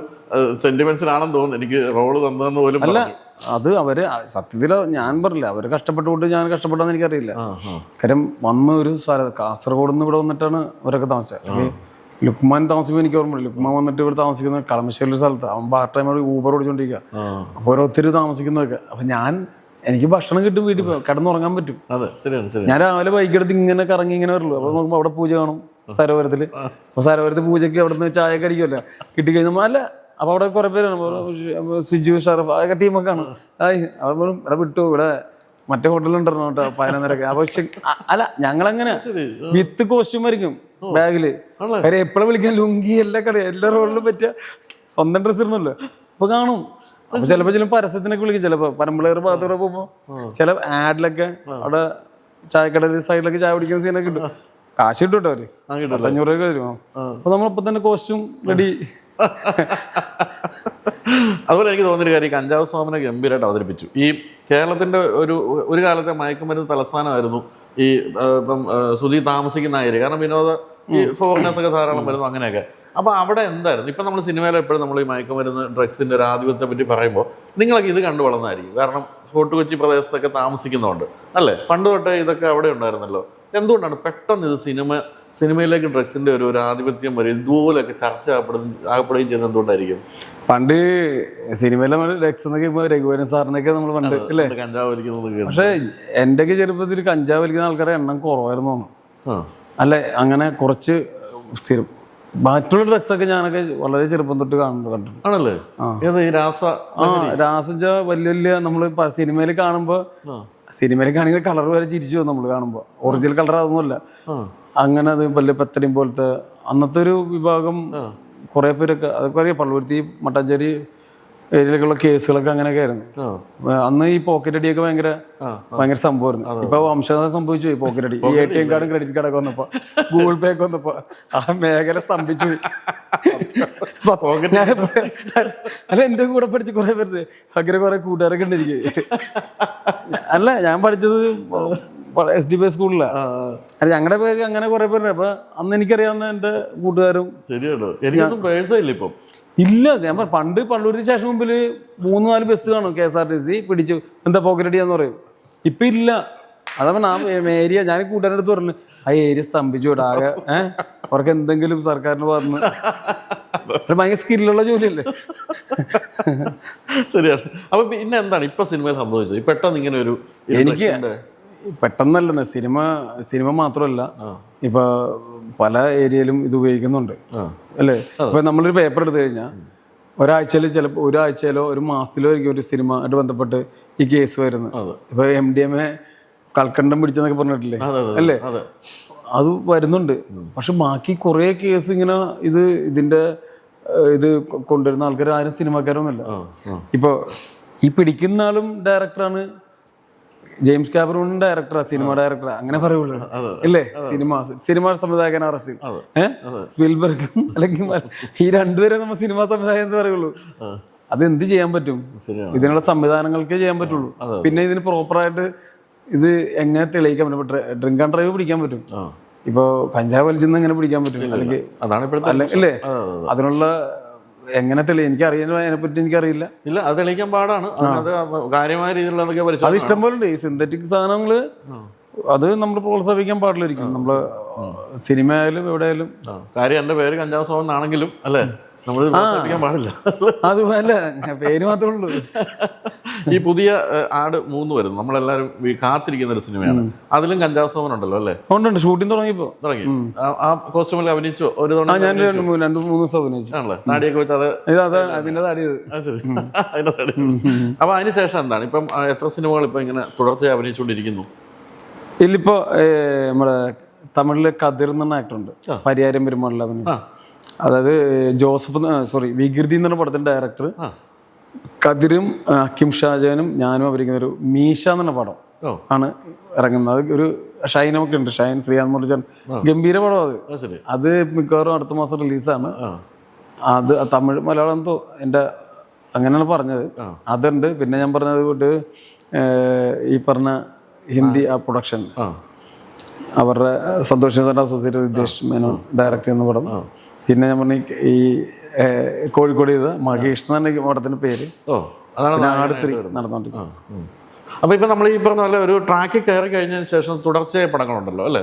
സെന്റിമെന്റ്സിലാണെന്ന് തോന്നുന്നു എനിക്ക് റോള് തന്നതെന്ന് പോലും. അല്ല അത് അവര് സത്യത്തില് ഞാൻ പറഞ്ഞില്ല, അവര് കഷ്ടപ്പെട്ടുകൊണ്ട് ഞാൻ കഷ്ടപ്പെട്ടാന്ന് എനിക്കറിയില്ല. കാര്യം വന്ന ഒരു സ്ഥലം കാസർഗോഡ് നിന്ന് ഇവിടെ വന്നിട്ടാണ് അവരൊക്കെ താമസിച്ചത്. ലുക്മാൻ താമസിക്കുമ്പോൾ എനിക്ക് ഓർമ്മയില്ല. ലുക്മാൻ വന്നിട്ട് ഇവിടെ താമസിക്കുന്ന കളമശ്ശേരി സ്ഥലത്ത് അവൻ പാർട്ട് ടൈം ഊബർ ഓടിച്ചോണ്ടിരിക്കുക. അപ്പോൾ ഓരോരുത്തർ താമസിക്കുന്നതൊക്കെ. അപ്പൊ എനിക്ക് ഭക്ഷണം കിട്ടും, വീട്ടിൽ കിടന്നുറങ്ങാൻ പറ്റും. ഞാൻ രാവിലെ ബൈക്കെടുത്ത് ഇങ്ങനെ കറങ്ങി ഇങ്ങനെ വരുള്ളൂ. അപ്പൊ നോക്കുമ്പോൾ അവിടെ പൂജ കാണും സരോവരത്തില്. അപ്പൊ സരോവരത്തിൽ പൂജയ്ക്ക് അവിടെ നിന്ന് ചായ കടിക്കുമല്ലോ, കിട്ടിക്കഴിഞ്ഞാൽ അല്ല അപ്പൊ അവിടെ കുറെ പേരാണ്, സിജു ഷറഫ് അതൊക്കെ ടീമൊക്കെ ആണ്. അവിടെ ഇവിടെ വിട്ടു, ഇവിടെ മറ്റേ ഹോട്ടലുണ്ടായിരുന്നു കേട്ടോ 11:30. അപ്പൊ അല്ല ഞങ്ങളങ്ങനെ വിത്ത് കോസ്റ്റ്യൂം ആയിരിക്കും ബാഗില്. കാര്യം എപ്പോഴും വിളിക്കാൻ ലുങ്കി എല്ലാ കട എല്ലാ റോഡിലും പറ്റിയ സ്വന്തം ഡ്രസ്സ് ഇടുന്നല്ലോ. അപ്പൊ കാണും. അപ്പൊ ചിലപ്പോ പരസ്യത്തിനൊക്കെ വിളിക്കും. ചിലപ്പോ പരമ്പളേറ് ഭാഗത്തോടെ പോകുമ്പോ ചില ആഡിലൊക്കെ അവിടെ ചായക്കട സൈഡിലൊക്കെ ചായ പിടിക്കുന്ന സീനൊക്കെ കിട്ടും. കാശ് കിട്ടും കേട്ടോ അവര്, 500 രൂപ തരും. അപ്പൊ നമ്മളിപ്പോ തന്നെ കോസ്റ്റ്യൂം റെഡി. അതുപോലെ എനിക്ക് തോന്നിയൊരു കാര്യം, കഞ്ചാവ് സ്വാമിനെ ഗംഭീരമായിട്ട് അവതരിപ്പിച്ചു. ഈ കേരളത്തിന്റെ ഒരു കാലത്തെ മയക്കുമരുന്ന് തലസ്ഥാനമായിരുന്നു ഈ ഇപ്പം സുധി താമസിക്കുന്ന ഏരിയ. കാരണം ഈ ഫോറിനേഴ്സൊക്കെ ധാരാളം വരുന്നു അങ്ങനെയൊക്കെ. അപ്പോൾ അവിടെ എന്തായിരുന്നു? ഇപ്പം നമ്മൾ സിനിമയിൽ എപ്പോഴും നമ്മൾ ഈ മയക്കുമരുന്ന് ഡ്രഗ്സിൻ്റെ ഒരു ആധിപത്യത്തെ പറ്റി പറയുമ്പോൾ നിങ്ങളൊക്കെ ഇത് കണ്ടു വളർന്നതായിരിക്കും. കാരണം ഫോർട്ട് കൊച്ചി പ്രദേശത്തൊക്കെ താമസിക്കുന്നതുകൊണ്ട് അല്ലേ? പണ്ട് തൊട്ടേ ഇതൊക്കെ അവിടെ ഉണ്ടായിരുന്നല്ലോ. എന്തുകൊണ്ടാണ് പെട്ടെന്ന് ഇത് സിനിമയിലേക്ക് ഡ്രഗ്സിന്റെ ഒരു ആധിപത്യം വരും ഇതുപോലെയൊക്കെ ചർച്ച ആകപ്പെടുകയും ചെയ്യുന്നത് എന്തുകൊണ്ടായിരിക്കും? പണ്ട് സിനിമയിലെ ഡ്രഗ്സ് എന്നൊക്കെ രഘുവരൻ സാറിനൊക്കെ നമ്മൾ പണ്ട് അല്ലേ കഞ്ചാവ് വലിക്കുന്നത്. പക്ഷെ എന്റെയൊക്കെ ചെറുപ്പത്തിൽ കഞ്ചാവ് വലിക്കുന്ന ആൾക്കാരെ എണ്ണം കുറവായിരുന്നു. അല്ലെ അങ്ങനെ കുറച്ച് സ്ഥിരം മറ്റുള്ള ഡ്രഗ്സ് ഒക്കെ ഞാനൊക്കെ വളരെ ചെറുപ്പം തൊട്ട് കണ്ടിട്ടുണ്ട്. ആണല്ലേ? രാസജ വലിയ വലിയ നമ്മള് സിനിമയിൽ കാണുമ്പോ കാണിക്കുന്ന കളർ വരെ ചിരിച്ചു പോകും നമ്മൾ കാണുമ്പോ. ഒറിജിനൽ കളർ അതൊന്നുമല്ല. അങ്ങനെ അത് വലിയ പെത്തടിയും പോലത്തെ അന്നത്തെ ഒരു വിഭാഗം കുറെ പേരൊക്കെ അതൊക്കെ അറിയാം. പള്ളുരുത്തി മട്ടാഞ്ചേരി ഏരിയയിലേക്കുള്ള കേസുകളൊക്കെ അങ്ങനെയൊക്കെ ആയിരുന്നു. അന്ന് ഈ പോക്കറ്റ് അടിയൊക്കെ ഭയങ്കര സംഭവമായിരുന്നു. ഇപ്പൊ വംശനാഥം സംഭവിച്ചു പോയി. പോക്കറ്റ് അടി ഈ ATM കാർഡും ക്രെഡിറ്റ് കാർഡൊക്കെ വന്നപ്പോ ഗൂഗിൾ പേ ഒക്കെ വന്നപ്പോ ആ മേഖല സ്തംഭിച്ചു. അല്ല എന്റെ കൂടെ പഠിച്ച കുറെ പേര് അങ്ങനെ കുറെ കൂട്ടുകാരൊക്കെ ഉണ്ടിരിക്കും. അല്ല ഞാൻ പഠിച്ചത് SDB സ്കൂളിലാണ്. അല്ല ഞങ്ങളുടെ പേര് അങ്ങനെ കുറെ പേരുണ്ട്. അപ്പൊ അന്ന് എനിക്കറിയാവുന്ന എന്റെ കൂട്ടുകാരും ഇല്ല. ഞാൻ പണ്ട് പള്ളൂരിന് ശേഷം മുമ്പിൽ 3-4 ബസ് കാണും KSRTC പിടിച്ചു എന്താ പോക്കറ്റ് അടിയാന്ന് പറയും. ഇപ്പൊ ഇല്ല. അതവൻ ആ ഏരിയ ഞാൻ കൂട്ടുകാരുടെ അടുത്ത് പറഞ്ഞു ആ ഏരിയ സ്തംഭിച്ചു വിടാ. ആകെ അവർക്ക് എന്തെങ്കിലും സർക്കാരിന് പറഞ്ഞു ഭയങ്കര സ്കില്ലുള്ള ജോലിയല്ലേ. ശരിയാണ്. അപ്പൊ പിന്നെ എന്താണ് ഇപ്പൊ സിനിമയിൽ സംഭവിച്ചത്? പെട്ടെന്ന് ഇങ്ങനെ ഒരു എനിക്ക് പെട്ടെന്നല്ലെന്ന് സിനിമ മാത്രമല്ല ഇപ്പൊ പല ഏരിയയിലും ഇത് ഉപയോഗിക്കുന്നുണ്ട് അല്ലേ? ഇപ്പൊ നമ്മളൊരു പേപ്പർ എടുത്തു കഴിഞ്ഞാൽ ഒരാഴ്ചയിലോ ഒരു മാസത്തിലോ ആയിരിക്കും ഒരു സിനിമ ആയിട്ട് ബന്ധപ്പെട്ട് ഈ കേസ് വരുന്നത്. ഇപ്പൊ MDMA കൽക്കണ്ടം പിടിച്ചെന്നൊക്കെ പറഞ്ഞിട്ടില്ലേ അല്ലേ? അത് വരുന്നുണ്ട്. പക്ഷെ ബാക്കി കുറെ കേസ് ഇങ്ങനെ ഇത് കൊണ്ടുവരുന്ന ആൾക്കാർ ആരും സിനിമാക്കാരൊന്നുമല്ല. ഇപ്പൊ ഈ പിടിക്കുന്ന ആളും ഡയറക്ടറാണ്, ജെയിംസ് കാമറൂൺ ഡയറക്ടറാ, സിനിമ ഡയറക്ടറാ അങ്ങനെ പറയുള്ളൂ ഇല്ലേ? സിനിമ സംവിധായകൻ റസീൽ, സ്പിൽബർഗും അല്ലെങ്കിൽ ഈ രണ്ടുപേരെ നമ്മൾ സിനിമാ സംവിധായകൻ എന്ന് പറയുള്ളൂ. അത് എന്ത് ചെയ്യാൻ പറ്റും? ഇതിനുള്ള സംവിധാനങ്ങൾക്കേ ചെയ്യാൻ പറ്റുള്ളൂ. പിന്നെ ഇതിന് പ്രോപ്പറായിട്ട് ഇത് എങ്ങനെ തെളിയിക്കാൻ പറ്റും? ഡ്രിങ്ക് ആൻഡ് ഡ്രൈവ് പിടിക്കാൻ പറ്റും. ഇപ്പൊ കഞ്ചാവ് വലിച്ചെന്ന് എങ്ങനെ പിടിക്കാൻ പറ്റും? അല്ലെങ്കിൽ അല്ലേ? അതിനുള്ള എങ്ങനെ എനിക്ക് അറിയാൻ അതിനെപ്പറ്റി എനിക്കറിയില്ല. ഇല്ല, അത് തെളിയിക്കാൻ പാടാണ്. കാര്യമായ രീതിയിലുള്ള അത് ഇഷ്ടം പോലെ ഉണ്ട്. ഈ സിന്തറ്റിക് സാധനങ്ങള് അത് നമ്മൾ പ്രോത്സാഹിപ്പിക്കാൻ പാടില്ലായിരിക്കും. നമ്മള് സിനിമ ആയാലും എവിടെ ആയാലും. കാര്യം എന്റെ പേര് കഞ്ചാവ് സോൺ എന്നാണെങ്കിലും അല്ലേ, നമ്മൾ പ്രോത്സാഹിപ്പിക്കാൻ പാടില്ല. അതുമല്ല, പേര് മാത്രമേ ഉള്ളൂ. ഈ പുതിയ ആട് 3 വരുന്നു, നമ്മളെല്ലാരും കാത്തിരിക്കുന്ന ഒരു സിനിമയാണ്. അതിലും കഞ്ചാവ് സോമൻ ഉണ്ടല്ലോ അല്ലേ? ഉണ്ട്, ഷൂട്ടിംഗ് തുടങ്ങി. ആ കോസ്റ്റ്യൂമിൽ അഭിനയിച്ചു ഒരു തവണ? ഞാൻ 2-3 ദിവസം അഭിനയിച്ചു. ആണല്ലേ? താടിയൊക്കെ വെച്ച് അതിന്റെ താടി. അപ്പൊ അതിനുശേഷം എന്താണ് ഇപ്പം എത്ര സിനിമകൾ ഇപ്പൊ ഇങ്ങനെ തുടർച്ചയായി അഭിനയിച്ചുകൊണ്ടിരിക്കുന്നു? ഇതിലിപ്പോ നമ്മുടെ തമിഴില് കതിർ എന്ന ആക്ടറുണ്ട്, പരിയാരം പെരുമാളിൽ അഭിനയിച്ചു. അതായത് വികൃതി എന്ന പടത്തിന്റെ ഡയറക്ടർ കതിരും ഹക്കിം ഷാജാനും ഞാനും അഭിനയിക്കുന്ന ഒരു മീശ എന്ന പടം ആണ് ഇറങ്ങുന്നത്. അത് ഒരു ഷൈനൊക്കെ ഉണ്ട്, ഷൈൻ ശ്രീകാന്ത് മുരളിച്ചൻ, ഗംഭീര പടം. അത് മിക്കവാറും അടുത്ത മാസം റിലീസാണ്. അത് തമിഴ് മലയാളം എൻ്റെ അങ്ങനെയാണ് പറഞ്ഞത്. അതുണ്ട്. പിന്നെ ഞാൻ പറഞ്ഞത് കൊണ്ട് ഈ പറഞ്ഞ ഹിന്ദി ആ പ്രൊഡക്ഷൻ അവരുടെ സന്തോഷ് അസോസിയേറ്റ് വിദ്യേഷ് മേനോൻ ഡയറക്ട് ചെയ്യുന്ന പടം. പിന്നെ ഞാൻ പറഞ്ഞ ഈ കോഴിക്കോട് ചെയ്ത മഹേഷ് എന്നാണ് പടത്തിന്റെ പേര്. അടുത്തിരി നടന്നുകൊണ്ടിരിക്കുന്നത്. അപ്പൊ ഇപ്പൊ നമ്മൾ ഈ പറഞ്ഞ പോലെ ഒരു ട്രാക്കിൽ കയറി കഴിഞ്ഞതിന് ശേഷം തുടർച്ചയായ പടങ്ങളുണ്ടല്ലോ അല്ലേ?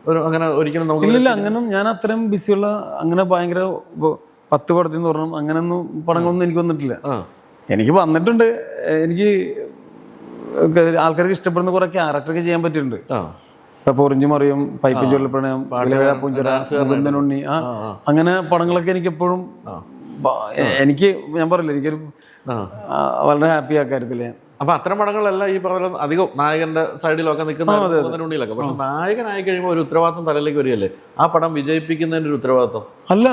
ഒരു അങ്ങനെ ഒരിക്കലും ഇല്ല, അങ്ങനെ ഞാൻ അത്രയും ബിസിയുള്ള അങ്ങനെ ഭയങ്കര 10 പടത്തിൽ നിന്ന് പറഞ്ഞു അങ്ങനെയൊന്നും പടങ്ങളൊന്നും എനിക്ക് വന്നിട്ടില്ല. എനിക്ക് വന്നിട്ടുണ്ട്. എനിക്ക് ആൾക്കാർക്ക് ഇഷ്ടപ്പെടുന്ന കുറെ ക്യാരക്ടറൊക്കെ ചെയ്യാൻ പറ്റിയിട്ടുണ്ട്. പൊറിഞ്ഞു മറിയും, പൈപ്പിൻ ചൊല്ലപ്രണയം, ഉണ്ണി, അങ്ങനെ പടങ്ങളൊക്കെ എനിക്ക് എപ്പോഴും എനിക്ക് ഞാൻ പറയില്ല, എനിക്കൊരു വളരെ ഹാപ്പി ആ കാര്യത്തില്. അപ്പൊ അത്തരം പടങ്ങളെല്ലാം ഈ പറഞ്ഞ അധികം നായകന്റെ സൈഡിലൊക്കെ നിൽക്കുന്ന ഉണ്ണിയിലൊക്കെ. പക്ഷെ നായകനായി കഴിയുമ്പോൾ ഒരു ഉത്തരവാദിത്വം തലയിലേക്ക് വരികയല്ലേ? ആ പടം വിജയിപ്പിക്കുന്നതിന്റെ ഒരു ഉത്തരവാദിത്വം അല്ല,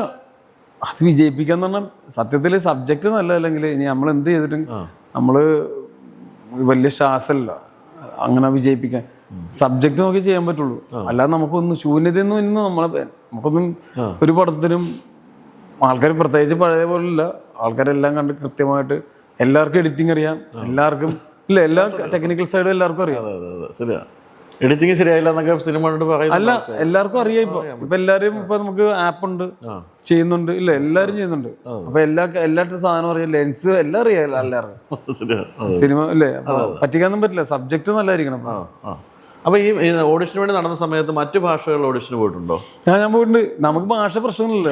അത് വിജയിപ്പിക്കാന്ന് പറഞ്ഞാൽ സത്യത്തില് സബ്ജക്റ്റ് നല്ലതല്ലെങ്കിൽ ഇനി നമ്മൾ എന്ത് ചെയ്തിട്ടും നമ്മള് വലിയ ശ്വാസമല്ല അങ്ങനെ വിജയിപ്പിക്കാൻ. സബ്ജക്റ്റ് നോക്കി ചെയ്യാൻ പറ്റുള്ളൂ. അല്ലാതെ നമുക്കൊന്നും ശൂന്യതയൊന്നും ഇന്ന് നമുക്കൊന്നും ഒരു പടത്തിനും ആൾക്കാർ പ്രത്യേകിച്ച് പഴയ പോലില്ല. ആൾക്കാരെല്ലാം കണ്ട് കൃത്യമായിട്ട് എല്ലാവർക്കും എഡിറ്റിംഗ് അറിയാം, എല്ലാവർക്കും ഇല്ല, എല്ലാ ടെക്നിക്കൽ സൈഡും എല്ലാവർക്കും അറിയാം. ശരിയാ, എഡിറ്റിംഗ് ശരിയായില്ല എന്നൊക്കെ സിനിമ അല്ല, എല്ലാവർക്കും അറിയാം. ഇപ്പൊ എല്ലാരും ഇപ്പൊ നമുക്ക് ആപ്പ് ഉണ്ട്, ചെയ്യുന്നുണ്ട്, ഇല്ല എല്ലാരും ചെയ്യുന്നുണ്ട്. അപ്പൊ എല്ലായിടത്തും സാധനം അറിയാം, ലെൻസ് എല്ലാം അറിയാം എല്ലാവർക്കും. സിനിമ ഇല്ലേ, പറ്റിക്കാനൊന്നും പറ്റില്ല. സബ്ജക്ട് നല്ലതായിരിക്കണം. അപ്പൊ ഈ ഓഡിഷന് വേണ്ടി നടന്ന സമയത്ത് മറ്റു ഭാഷകളിൽ ഓഡിഷന് പോയിട്ടുണ്ടോ? ഞാൻ പോയിട്ടുണ്ട്. നമുക്ക് ഭാഷ പ്രശ്നമൊന്നുമില്ല.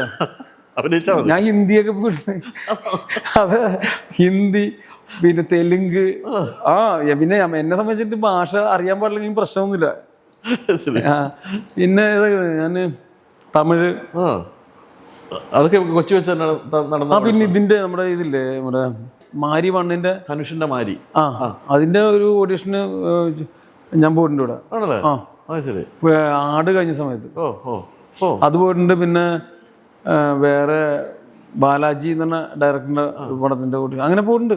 ഞാൻ ഹിന്ദിയൊക്കെ പോയിട്ടുണ്ട്. അത് ഹിന്ദി, പിന്നെ തെലുങ്ക്, പിന്നെ എന്നെ സംബന്ധിച്ചിട്ട് ഭാഷ അറിയാൻ പാടില്ലെങ്കിൽ പ്രശ്നമൊന്നുമില്ല. പിന്നെ ഞാന് തമിഴ് അതൊക്കെ കൊച്ചി വെച്ച് നടന്ന. പിന്നെ ഇതിന്റെ നമ്മുടെ ഇതില്ലേ, നമ്മുടെ മാരി വണ്ണിന്റെ ധനുഷിന്റെ മാരി, അതിന്റെ ഒരു ഓഡിഷന് ഞാൻ പോയിട്ടുണ്ട് ഇവിടെ. ആട് കഴിഞ്ഞ സമയത്ത് അത് പോയിട്ടുണ്ട്. പിന്നെ വേറെ ബാലാജി എന്ന് പറഞ്ഞ ഡയറക്ടറിന്റെ പടത്തിന്റെ കൂട്ടി അങ്ങനെ പോയിട്ടുണ്ട്.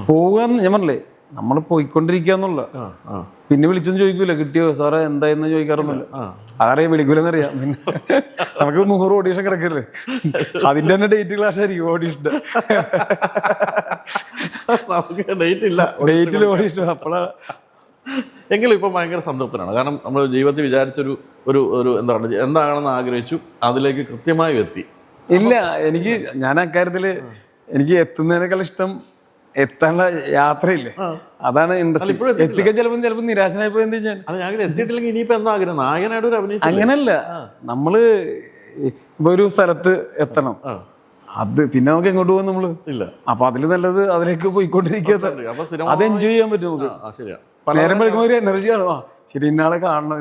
പോകാന്ന് ഞാൻ പറഞ്ഞില്ലേ, നമ്മൾ പോയിക്കൊണ്ടിരിക്കാന്നുള്ള. പിന്നെ വിളിച്ചൊന്നും ചോദിക്കൂല, കിട്ടിയോ സാറേ എന്തായെന്ന് ചോദിക്കാറൊന്നുമില്ല. അതറിയാം, വിളിക്കൂലെന്നറിയാം. പിന്നെ നമുക്ക് 100 ഓഡീഷൻ കിടക്കല്ലേ, അതിന്റെ തന്നെ ഡേറ്റ് ക്ലാഷ് ആയിരിക്കും ഓഡീഷന്റെ. ഡേറ്റിൽ ഓഡീഷൻ അപ്പോഴാ. എങ്കിലും ഇപ്പം ഭയങ്കര സംതൃപ്തനാണ്. കാരണം നമ്മൾ ജീവിതത്തിൽ വിചാരിച്ചൊരു ഒരു എന്താണെന്ന് ആഗ്രഹിച്ചു, അതിലേക്ക് കൃത്യമായി എത്തി. ഇല്ല, ഞാൻ അക്കാര്യത്തില് എനിക്ക് എത്തുന്നതിനേക്കാൾ ഇഷ്ടം എത്താനുള്ള യാത്രയില്ലേ, അതാണ് ഇൻട്രസ്റ്റ്. എത്തിക്കാൻ ചിലപ്പോൾ നിരാശനായി പോയി. എന്താ എത്തിയിട്ടില്ലെങ്കിൽ ഇനിയിപ്പോ എന്താ ആഗ്രഹം? നായകനായിട്ട് ഒരു അഭിനയിച്ചു അങ്ങനല്ല, നമ്മള് ഇപ്പൊ ഒരു സ്ഥലത്ത് എത്തണം, അത് പിന്നെ നമുക്ക് എങ്ങോട്ട് പോകും നമ്മള് ഇല്ല. അപ്പൊ അതില് നല്ലത് അതിലേക്ക് പോയിക്കൊണ്ടിരിക്കാത്ത, അത് എൻജോയ് ചെയ്യാൻ പറ്റും നമുക്ക്. നേരം പഠിക്കുമ്പോൾ ഒരു എനർജി ആണ്. ശരി, ഇന്നാളെ കാണണം,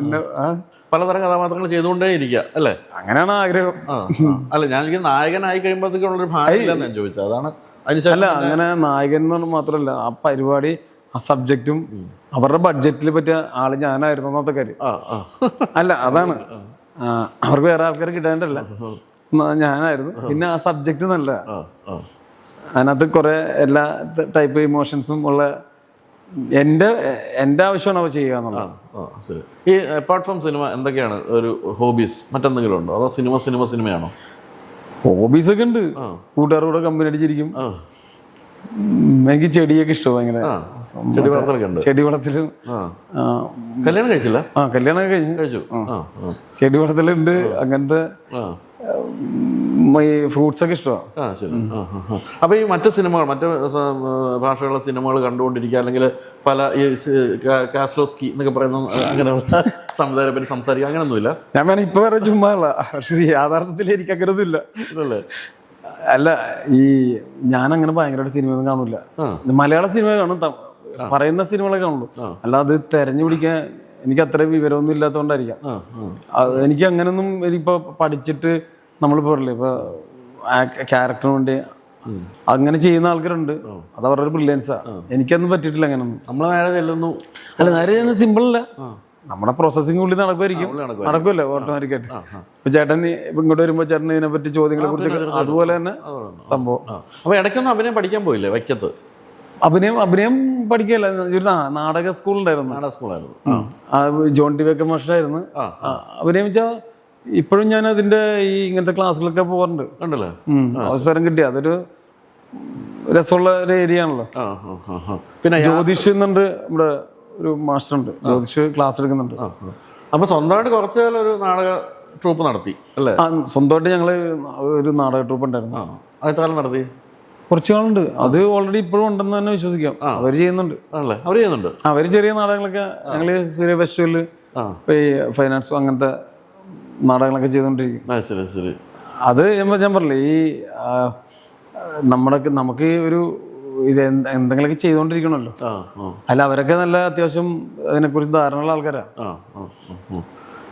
പലതരം കഥാപാത്രങ്ങൾ ചെയ്തുകൊണ്ടേ ഇരിക്കുക അല്ലേ? അങ്ങനെയാണ് ആഗ്രഹം. അല്ല, ഞാൻ നായകനായി കഴിയുമ്പോഴത്തേക്കുള്ളൊരു ഭാഗ്യമില്ല ഞാൻ ചോദിച്ചത്, അതാണ്. അല്ല, അങ്ങനെ നായകൻ എന്ന് മാത്രമല്ല, ആ പരിപാടി, ആ സബ്ജക്റ്റും അവരുടെ ബഡ്ജറ്റിൽ പറ്റിയ ആള് ഞാനായിരുന്നു ഒന്നാമത്തെ കാര്യം. അല്ല, അതാണ് അവർക്ക് വേറെ ആൾക്കാർ കിട്ടാണ്ടല്ല, ഞാനായിരുന്നു. പിന്നെ ആ സബ്ജക്റ്റ് നല്ല, അതിനകത്ത് കുറെ എല്ലാ ടൈപ്പ് ഇമോഷൻസും ഉള്ള എൻ്റെ ആവശ്യമാണ് അവ ചെയ്യുക എന്നുള്ളത്. ശരി. ഈ അപ്പാർട്ട് ഫ്രം സിനിമ എന്തൊക്കെയാണ് ഒരു ഹോബീസ്? മറ്റെന്തെങ്കിലും ഉണ്ടോ? അതോ സിനിമയാണോ? ഹോബീസൊക്കെ ഉണ്ട്. കൂട്ടുകാരോടെ കമ്പനി അടിച്ചിരിക്കും. എനിക്ക് ചെടിയൊക്കെ ഇഷ്ടം ഭയങ്കര. ചെടി വളർത്തലൊക്കെ ഉണ്ട്. ചെടി വളർത്തലും. കല്യാണം കഴിച്ചില്ല? കല്യാണം കഴിച്ചു. ചെടി വളർത്തലുണ്ട്. അങ്ങനത്തെ ഈ ഫ്രൂട്ട്സ് ഒക്കെ ഇഷ്ടമാണ്. ശരി. അപ്പൊ ഈ മറ്റു ഭാഷകളുടെ സിനിമകൾ കണ്ടുകൊണ്ടിരിക്കുക, അല്ലെങ്കിൽ പല ഈ കാസ്ലോസ്കി എന്നൊക്കെ പറയുന്ന അങ്ങനെയുള്ള സംവിധായകരെ പറ്റി സംസാരിക്കുക, അങ്ങനെയൊന്നുമില്ല? ഞാൻ വേണം ഇപ്പൊ വേറെ ചുമ്മാ പക്ഷെ യാഥാർത്ഥ്യത്തിൽ എനിക്ക് അങ്ങനെ ഒന്നും ഇല്ല. അല്ല, ഈ ഞാൻ അങ്ങനെ ഭയങ്കരമായിട്ട് സിനിമയൊന്നും കാണില്ല. മലയാള സിനിമ കാണും, പറയുന്ന സിനിമകളെ കാണുള്ളൂ. അല്ലാതെ തെരഞ്ഞു പിടിക്കാൻ എനിക്ക് അത്ര വിവരമൊന്നും ഇല്ലാത്തതുകൊണ്ടായിരിക്കാം. എനിക്ക് അങ്ങനൊന്നും എനിക്കിപ്പോ പഠിച്ചിട്ട് നമ്മളിപ്പോ പറയില്ലേ ഇപ്പൊ ക്യാരക്ടറിന് വേണ്ടി അങ്ങനെ ചെയ്യുന്ന ആൾക്കാരുണ്ട്. അത് അവരുടെ ബ്രില്യൻസാ. എനിക്കൊന്നും പറ്റിയിട്ടില്ല അങ്ങനൊന്നും. അല്ല, നേരെ ചെയ്യുന്നത് സിമ്പിൾ അല്ല. നമ്മുടെ പ്രോസസ്സിംഗ് ഉള്ളിൽ നടക്കുമല്ലോ ഓട്ടോമാറ്റിക്കായിട്ട്. ഇപ്പൊ ചേട്ടൻ ഇങ്ങോട്ട് വരുമ്പോ ചേട്ടൻ ഇതിനെ പറ്റി ചോദ്യങ്ങളെ കുറിച്ച് അതുപോലെ തന്നെ സംഭവം. അപ്പൊ ഇടയ്ക്കൊന്നും അഭിനയം പഠിക്കാൻ പോയില്ലേ വൈക്കത്ത്? അഭിനയം പഠിക്കല്ല, ഒരു നാടക സ്കൂളുണ്ടായിരുന്നു. John T വേക്കർ മാസ്റ്ററായിരുന്നു. അഭിനയം വെച്ചാൽ ഇപ്പോഴും ഞാൻ അതിന്റെ ഈ ഇങ്ങനത്തെ ക്ലാസ്സുകളൊക്കെ പോകാറുണ്ട്. അവസരം കിട്ടിയ അതൊരു രസമുള്ള ഒരു ഏരിയ ആണല്ലോ. പിന്നെ ജ്യോതിഷ് എന്നുണ്ട്, നമ്മുടെ ഒരു മാസ്റ്റർ ഉണ്ട്, ജ്യോതിഷ് ക്ലാസ് എടുക്കുന്നുണ്ട്. അപ്പൊ സ്വന്തമായിട്ട് കുറച്ചു കാലം ഒരു നാടക ട്രൂപ്പ് നടത്തി അല്ലേ? സ്വന്തമായിട്ട് ഞങ്ങള് ഒരു നാടക ട്രൂപ്പ് ഉണ്ടായിരുന്നു. എത്ര കാലം നടത്തി? കുറച്ചു കാലുണ്ട്. അത് ഓൾറെഡി ഇപ്പോഴും ഉണ്ടെന്ന് തന്നെ വിശ്വസിക്കാം. അവര് ചെയ്യുന്നുണ്ട്. അവര് ചെറിയ നാടകങ്ങളൊക്കെ ഞങ്ങള് സൂര്യ ഫെസ്റ്റിവല്, ഫൈനാൻസ്, അങ്ങനത്തെ നാടകങ്ങളൊക്കെ ചെയ്തോണ്ടിരിക്കും. അത് ഞാൻ പറഞ്ഞില്ലേ, ഈ നമുക്ക് ഒരു ഇത് എന്തെങ്കിലുമൊക്കെ ചെയ്തോണ്ടിരിക്കണല്ലോ. അല്ല, അവരൊക്കെ നല്ല അത്യാവശ്യം അതിനെക്കുറിച്ച് ധാരണയുള്ള ആൾക്കാരാണ്.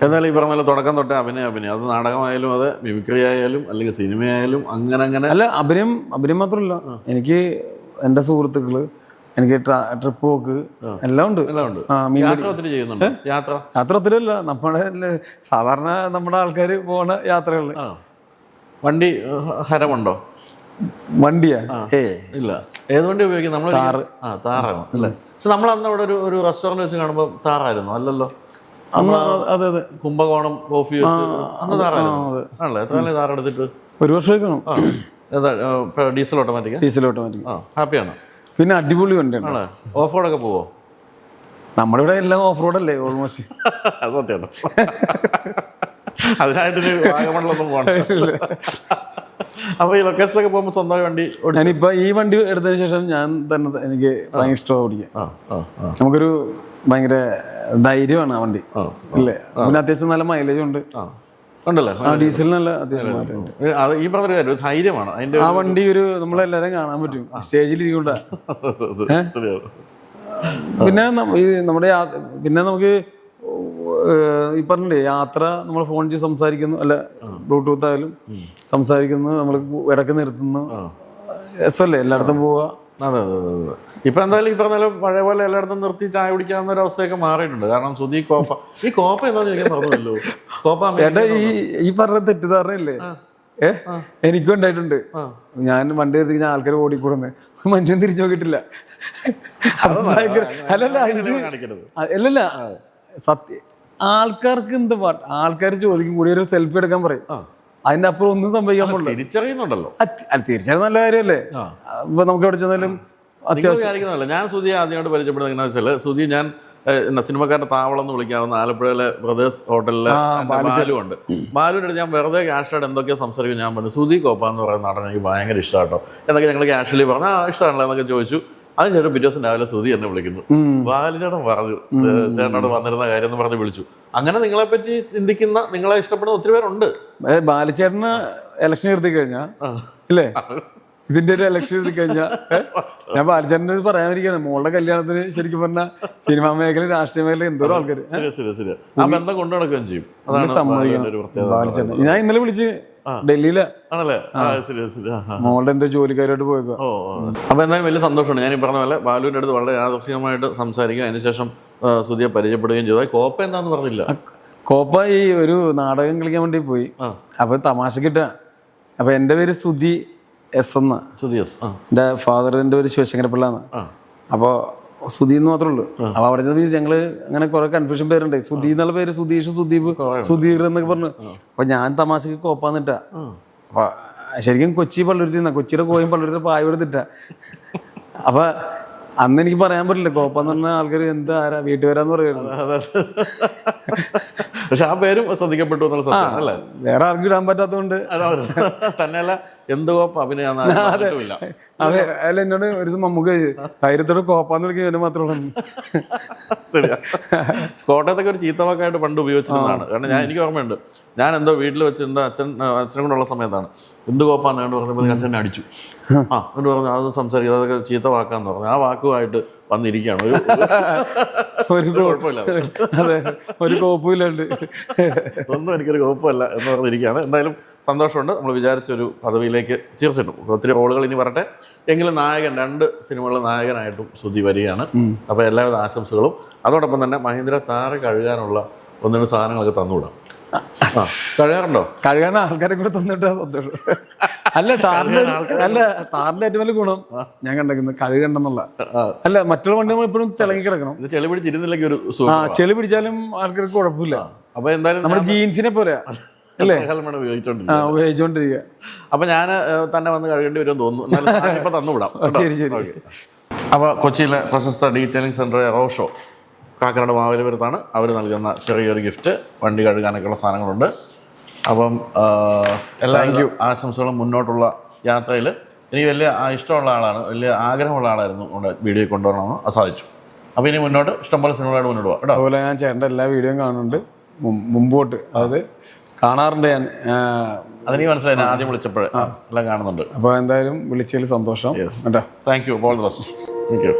എന്നാലും ഈ പറഞ്ഞ തുടക്കം തൊട്ടേ അഭിനയം അത് നാടകമായാലും അത് മിമിക്രി ആയാലും അല്ലെങ്കിൽ സിനിമയായാലും അങ്ങനെ അല്ല, അഭിനയം മാത്രമല്ല, എനിക്ക് എൻ്റെ സുഹൃത്തുക്കള്, എനിക്ക് ട്രിപ്പ് പോക്ക് എല്ലാം ഉണ്ട്. യാത്ര ഒത്തിരി അല്ല, സാധാരണ നമ്മുടെ ആൾക്കാര് പോണ യാത്രകളില്. വണ്ടി ഹരമുണ്ടോ? വണ്ടിയാ? ഇല്ല. ഏത് വണ്ടി ഉപയോഗിക്കും? നമ്മൾ താറാണ് അല്ലേ? പക്ഷെ നമ്മൾ അന്ന് അവിടെ ഒരു റെസ്റ്റോറന്റ് വെച്ച് കാണുമ്പോൾ താറായിരുന്നു അല്ലല്ലോ? അതെ അതെ, കുംഭകോണം കോഫി വെച്ച് അന്ന് താറായിരുന്നു ആണല്ലോ. എത്ര നാളെ താറെടുത്തിട്ട്? ഒരു വർഷമൊക്കെ. Diesel automatic. ഹാപ്പിയാണ്. പിന്നെ അടിപൊളി വണ്ടിയാണ്. ഓഫ് റോഡൊക്കെ പോവോ? നമ്മുടെ ഇവിടെ എല്ലാം ഓഫ് റോഡല്ലേ ഓൾമോസ്റ്റ്. അത് സത്യമാണ്. അതിനായിട്ടൊരു വാഗമണിലൊന്നും പോകണം. അപ്പൊ ഈ ലൊക്കേഷനിലൊക്കെ പോകുമ്പോൾ സ്വന്തമായി വണ്ടി? ഞാനിപ്പോ ഈ വണ്ടി എടുത്തതിന് ശേഷം ഞാൻ തന്നെ എനിക്ക് ഭയങ്കര ഇഷ്ടമാണ് ഓടിക്കാൻ. നമുക്കൊരു ഭയങ്കര ധൈര്യമാണ് ആ വണ്ടി അല്ലേ? പിന്നെ അത്യാവശ്യം നല്ല മൈലേജ് ഉണ്ട്. ഡീസൽ നല്ല അത്യാവശ്യം ഈ പറഞ്ഞ ധൈര്യമാണ് അതിന്റെ. ആ വണ്ടി ഒരു നമ്മളെല്ലാരും കാണാൻ പറ്റും സ്റ്റേജിൽ ഇരിക്കണ്ട. പിന്നെ പിന്നെ നമുക്ക് ഈ പറഞ്ഞില്ലേ യാത്ര, നമ്മൾ ഫോൺ ചെയ്ത് സംസാരിക്കുന്നു, അല്ല ബ്ലൂടൂത്ത് ആയാലും സംസാരിക്കുന്നു, നമ്മൾ ഇടയ്ക്ക് നിർത്തുന്നു, രസമല്ലേ എല്ലായിടത്തും പോവാ. അതെ. ഇപ്പൊ എന്തായാലും ഈ പറഞ്ഞാലും പഴയ പോലെ എല്ലായിടത്തും നിർത്തി ചായ കുടിക്കാവുന്ന ഒരു അവസ്ഥയൊക്കെ മാറിയിട്ടുണ്ട്. കാരണം സുധി കോപ്പ എന്താന്ന് ചോദിക്കാൻ പറഞ്ഞല്ലോ. ചേട്ടാ, ഈ പറഞ്ഞ തെറ്റിദ്ധാരണയില്ലേ എനിക്കും ഉണ്ടായിട്ടുണ്ട്. ഞാൻ വണ്ടി നിർത്തി ഞാൻ ആൾക്കാർ ഓടിക്കൂടുന്നത് മനുഷ്യൻ തിരിച്ചു നോക്കിയിട്ടില്ല. അല്ലല്ല, സത്യം. ആൾക്കാർക്ക് എന്താ ആൾക്കാർ ചോദിക്കും, കൂടി ഒരു സെൽഫി എടുക്കാൻ പറയും. അതിന്റെ അപ്പുറം ഒന്നും സംഭവിക്കാൻ പോകില്ല. തിരിച്ചറിയുന്നുണ്ടല്ലോ. തിരിച്ചറിയാൻ നല്ല കാര്യമല്ലേ? ഇപ്പൊ നമുക്ക് എവിടെ ചെന്നാലും അത്യാവശ്യം. ഞാൻ സുധിയെ ആദ്യമായിട്ട് പരിചയപ്പെടുന്നത് എങ്ങനെയാണെന്ന് വെച്ചാൽ, സുധി ഞാൻ സിനിമക്കാരുടെ താവളം എന്ന് വിളിക്കാവുന്ന ആലപ്പുഴയിലെ ബ്രദേഴ്സ് ഹോട്ടലിലെ ബാലു ഉണ്ട്. ബാലുവിൻ്റെ അടുത്ത് ഞാൻ വെറുതെ ക്യാഷ്വായിട്ട് എന്തൊക്കെയോ സംസാരിക്കും. ഞാൻ പറഞ്ഞു സുധി കോപ്പ എന്ന് പറയുന്ന നടൻ എനിക്ക് ഭയങ്കര ഇഷ്ടമാട്ടോ എന്നൊക്കെ ഞങ്ങൾ ക്യാഷ്വലി പറഞ്ഞു. ഇഷ്ടമാണല്ലോ എന്നൊക്കെ ചോദിച്ചു. അതിനുശേഷം പിറ്റേ ദിവസം രാവിലെ സുധി എന്നെ വിളിക്കുന്നു. ബാലുചേട്ടൻ പറഞ്ഞു ചേട്ടനോട് വന്നിരുന്ന കാര്യം എന്ന് പറഞ്ഞ് വിളിച്ചു. അങ്ങനെ നിങ്ങളെപ്പറ്റി ചിന്തിക്കുന്ന, നിങ്ങളെ ഇഷ്ടപ്പെടുന്ന ഒത്തിരി പേരുണ്ട്. ബാലുചേട്ടന് ഇലക്ഷൻ എഴുതി കഴിഞ്ഞാ ഇല്ലേ, ഇതിന്റെ ഒരു ഇലക്ഷൻ എഴുതി കഴിഞ്ഞാൽ ഞാൻ ബാലുചേട്ടന് പറയാനിരിക്കുകയാണ്. മോളുടെ കല്യാണത്തിന് ശരിക്കും പറഞ്ഞാൽ സിനിമാ മേഖല, രാഷ്ട്രീയ മേഖല എന്തോരം ആൾക്കാർ സമ്മതിക്കണം. ഞാൻ ഇന്നലെ വിളിച്ച് ഡൽഹിയിലാ, മോളുടെ എന്തോ ജോലിക്കാരായിട്ട് പോയേക്കുക. അപ്പൊ എന്തായാലും വലിയ സന്തോഷമാണ്. ഞാൻ ഈ പറഞ്ഞ പോലെ ബാലുവിന്റെ അടുത്ത് വളരെ യാദൃശ്ചികമായിട്ട് സംസാരിക്കും. അതിനുശേഷം സുധിയെ പരിചയപ്പെടുകയും ചെയ്തു. കോപ്പ എന്താന്ന് പറഞ്ഞില്ല. കോപ്പ ഈ ഒരു നാടകം കളിക്കാൻ വേണ്ടി പോയി. അപ്പൊ തമാശക്കിട്ട. അപ്പൊ എന്റെ പേര് സുധി എസ് എന്ന. സുധി എസ്. എന്റെ ഫാദറിന്റെ പേര് ശിവശങ്കരപ്പിള്ള. അപ്പോൾ സുധി എന്ന് മാത്രമേ ഉള്ളൂ. അപ്പൊ അവിടെ ചെന്ന് ഞങ്ങള് അങ്ങനെ കുറെ കൺഫ്യൂഷൻ പേരുണ്ട്. സുധി എന്നുള്ള പേര് സുധീഷ്, സുദീപ്, സുധീർ എന്നൊക്കെ പറഞ്ഞു. അപ്പൊ ഞാൻ തമാശക്ക് കോപ്പാന്നിട്ടാ. അപ്പൊ ശരിക്കും കൊച്ചി പള്ളുരുത്തി കൊച്ചിയുടെ കോയും പള്ളുരുത്തി പായോടുത്തിട്ടാ. അപ്പൊ അന്ന് എനിക്ക് പറയാൻ പറ്റില്ല കോപ്പാന്ന് പറഞ്ഞ ആൾക്കാർ എന്താ ആരാ വീട്ടുപേരാന്ന് പറയുന്നത്. പക്ഷെ ആ പേരും ശ്രദ്ധിക്കപ്പെട്ടു എന്നുള്ള സത്യം അല്ലേ? വേറെ ആർക്കും ഇടാൻ പറ്റാത്തതുകൊണ്ട് തന്നെയല്ല എന്ത് കോപ്പ അഭിനയം അതെ. അല്ല എന്നോട് ഒരു ദിവസം മമ്മൂക്ക് ധൈര്യത്തോടെ കോപ്പാന്ന് വിളിക്കാൻ മാത്രമേ കോട്ടയത്തൊക്കെ ഒരു ചീത്തവാക്കായിട്ട് പണ്ട് ഉപയോഗിച്ചിരുന്നതാണ്. കാരണം എനിക്ക് ഓർമ്മയുണ്ട്, ഞാൻ എന്തോ വീട്ടിൽ വെച്ച് എന്താ അച്ഛനും കൊണ്ടുള്ള സമയത്താണ് എന്ത് കോപ്പാന്ന് കണ്ട് പറഞ്ഞപ്പോൾ അച്ഛനെ അടിച്ചു. എന്നിട്ട് പറഞ്ഞു അത് സംസാരിക്കുക, അതൊക്കെ ചീത്ത വാക്കാന്ന് പറഞ്ഞു. ആ വാക്കുമായിട്ട് വന്നിരിക്കുകയാണ്. ഒരു കുഴപ്പമില്ല, അതെ, ഒരു കോപ്പുമില്ലാണ്ട് ഒന്നും എനിക്കൊരു കുഴപ്പമല്ല എന്ന് പറഞ്ഞിരിക്കുകയാണ്. എന്തായാലും സന്തോഷമുണ്ട്. നമ്മൾ വിചാരിച്ചൊരു പദവിയിലേക്ക് തീർച്ചയായിട്ടും ഒത്തിരി റോളുകൾ ഇനി വരട്ടെ. എങ്കിലും നായകൻ 2 സിനിമകളിലെ നായകനായിട്ടും സുധി വരികയാണ്. അപ്പോൾ എല്ലാവിധ ആശംസകളും. അതോടൊപ്പം തന്നെ മഹീന്ദ്ര താറ് കഴുകാനുള്ള 1-2 സാധനങ്ങളൊക്കെ തന്നുവിടാം. കഴുകാറുണ്ടോ? കഴുകാൻ ആൾക്കാരെ കൂടെ തന്നിട്ടാ സന്തോഷം. അല്ല താറിന്റെ ഏറ്റവും വലിയ ഗുണം ഞാൻ കണ്ടേക്കുന്നത് കഴുകണ്ടെന്നുള്ള. അല്ല മറ്റുള്ള വണ്ടി നമ്മൾ എപ്പോഴും തിളങ്ങി കിടക്കണം. ചെളി പിടിച്ചിരുന്നില്ലെങ്കിൽ ഒരു ചെളി പിടിച്ചാലും ആൾക്കാർക്ക് കുഴപ്പമില്ല. അപ്പൊ എന്തായാലും നമ്മുടെ ജീൻസിനെ പോലെ അല്ലേ ഉപയോഗിച്ചോണ്ടിരിക്കുക. അപ്പൊ ഞാൻ തന്നെ വന്ന് കഴുകേണ്ടി വരും തോന്നുന്നു. ഇപ്പൊ തന്നുവിടാം. ശരി ശരി. അപ്പോൾ കൊച്ചിയിലെ പ്രശസ്ത ഡീറ്റെയിലിംഗ് സെന്റർ റോഷോ കാക്കനാട് മാവേലിപുരത്താണ്. അവർ നൽകുന്ന ചെറിയൊരു ഗിഫ്റ്റ്, വണ്ടി കഴുകാനൊക്കെയുള്ള സാധനങ്ങളുണ്ട്. അപ്പം എല്ലാവരും ആശംസകളും. മുന്നോട്ടുള്ള യാത്രയിൽ എനിക്ക് വലിയ ഇഷ്ടമുള്ള ആളാണ്, വലിയ ആഗ്രഹമുള്ള ആളായിരുന്നു വീഡിയോ കൊണ്ടുവരണമെന്ന്. അത് സാധിച്ചു. അപ്പോൾ ഇനി മുന്നോട്ട് ഇഷ്ടംപോലെ സിനിമകളായിട്ട് മുന്നോട്ട് പോകാം കേട്ടോ. അതുപോലെ ഞാൻ ചേട്ടൻ്റെ എല്ലാ വീഡിയോയും കാണുന്നുണ്ട് മുമ്പോട്ട്. അതായത് കാണാറുണ്ട് ഞാൻ. അതെനിക്ക് മനസ്സിലായി, ഞാൻ ആദ്യം വിളിച്ചപ്പോഴേ എല്ലാം കാണുന്നുണ്ട്. അപ്പോൾ എന്തായാലും വിളിച്ചതിൽ സന്തോഷം കേട്ടോ. Thank you. All the best. Thank you.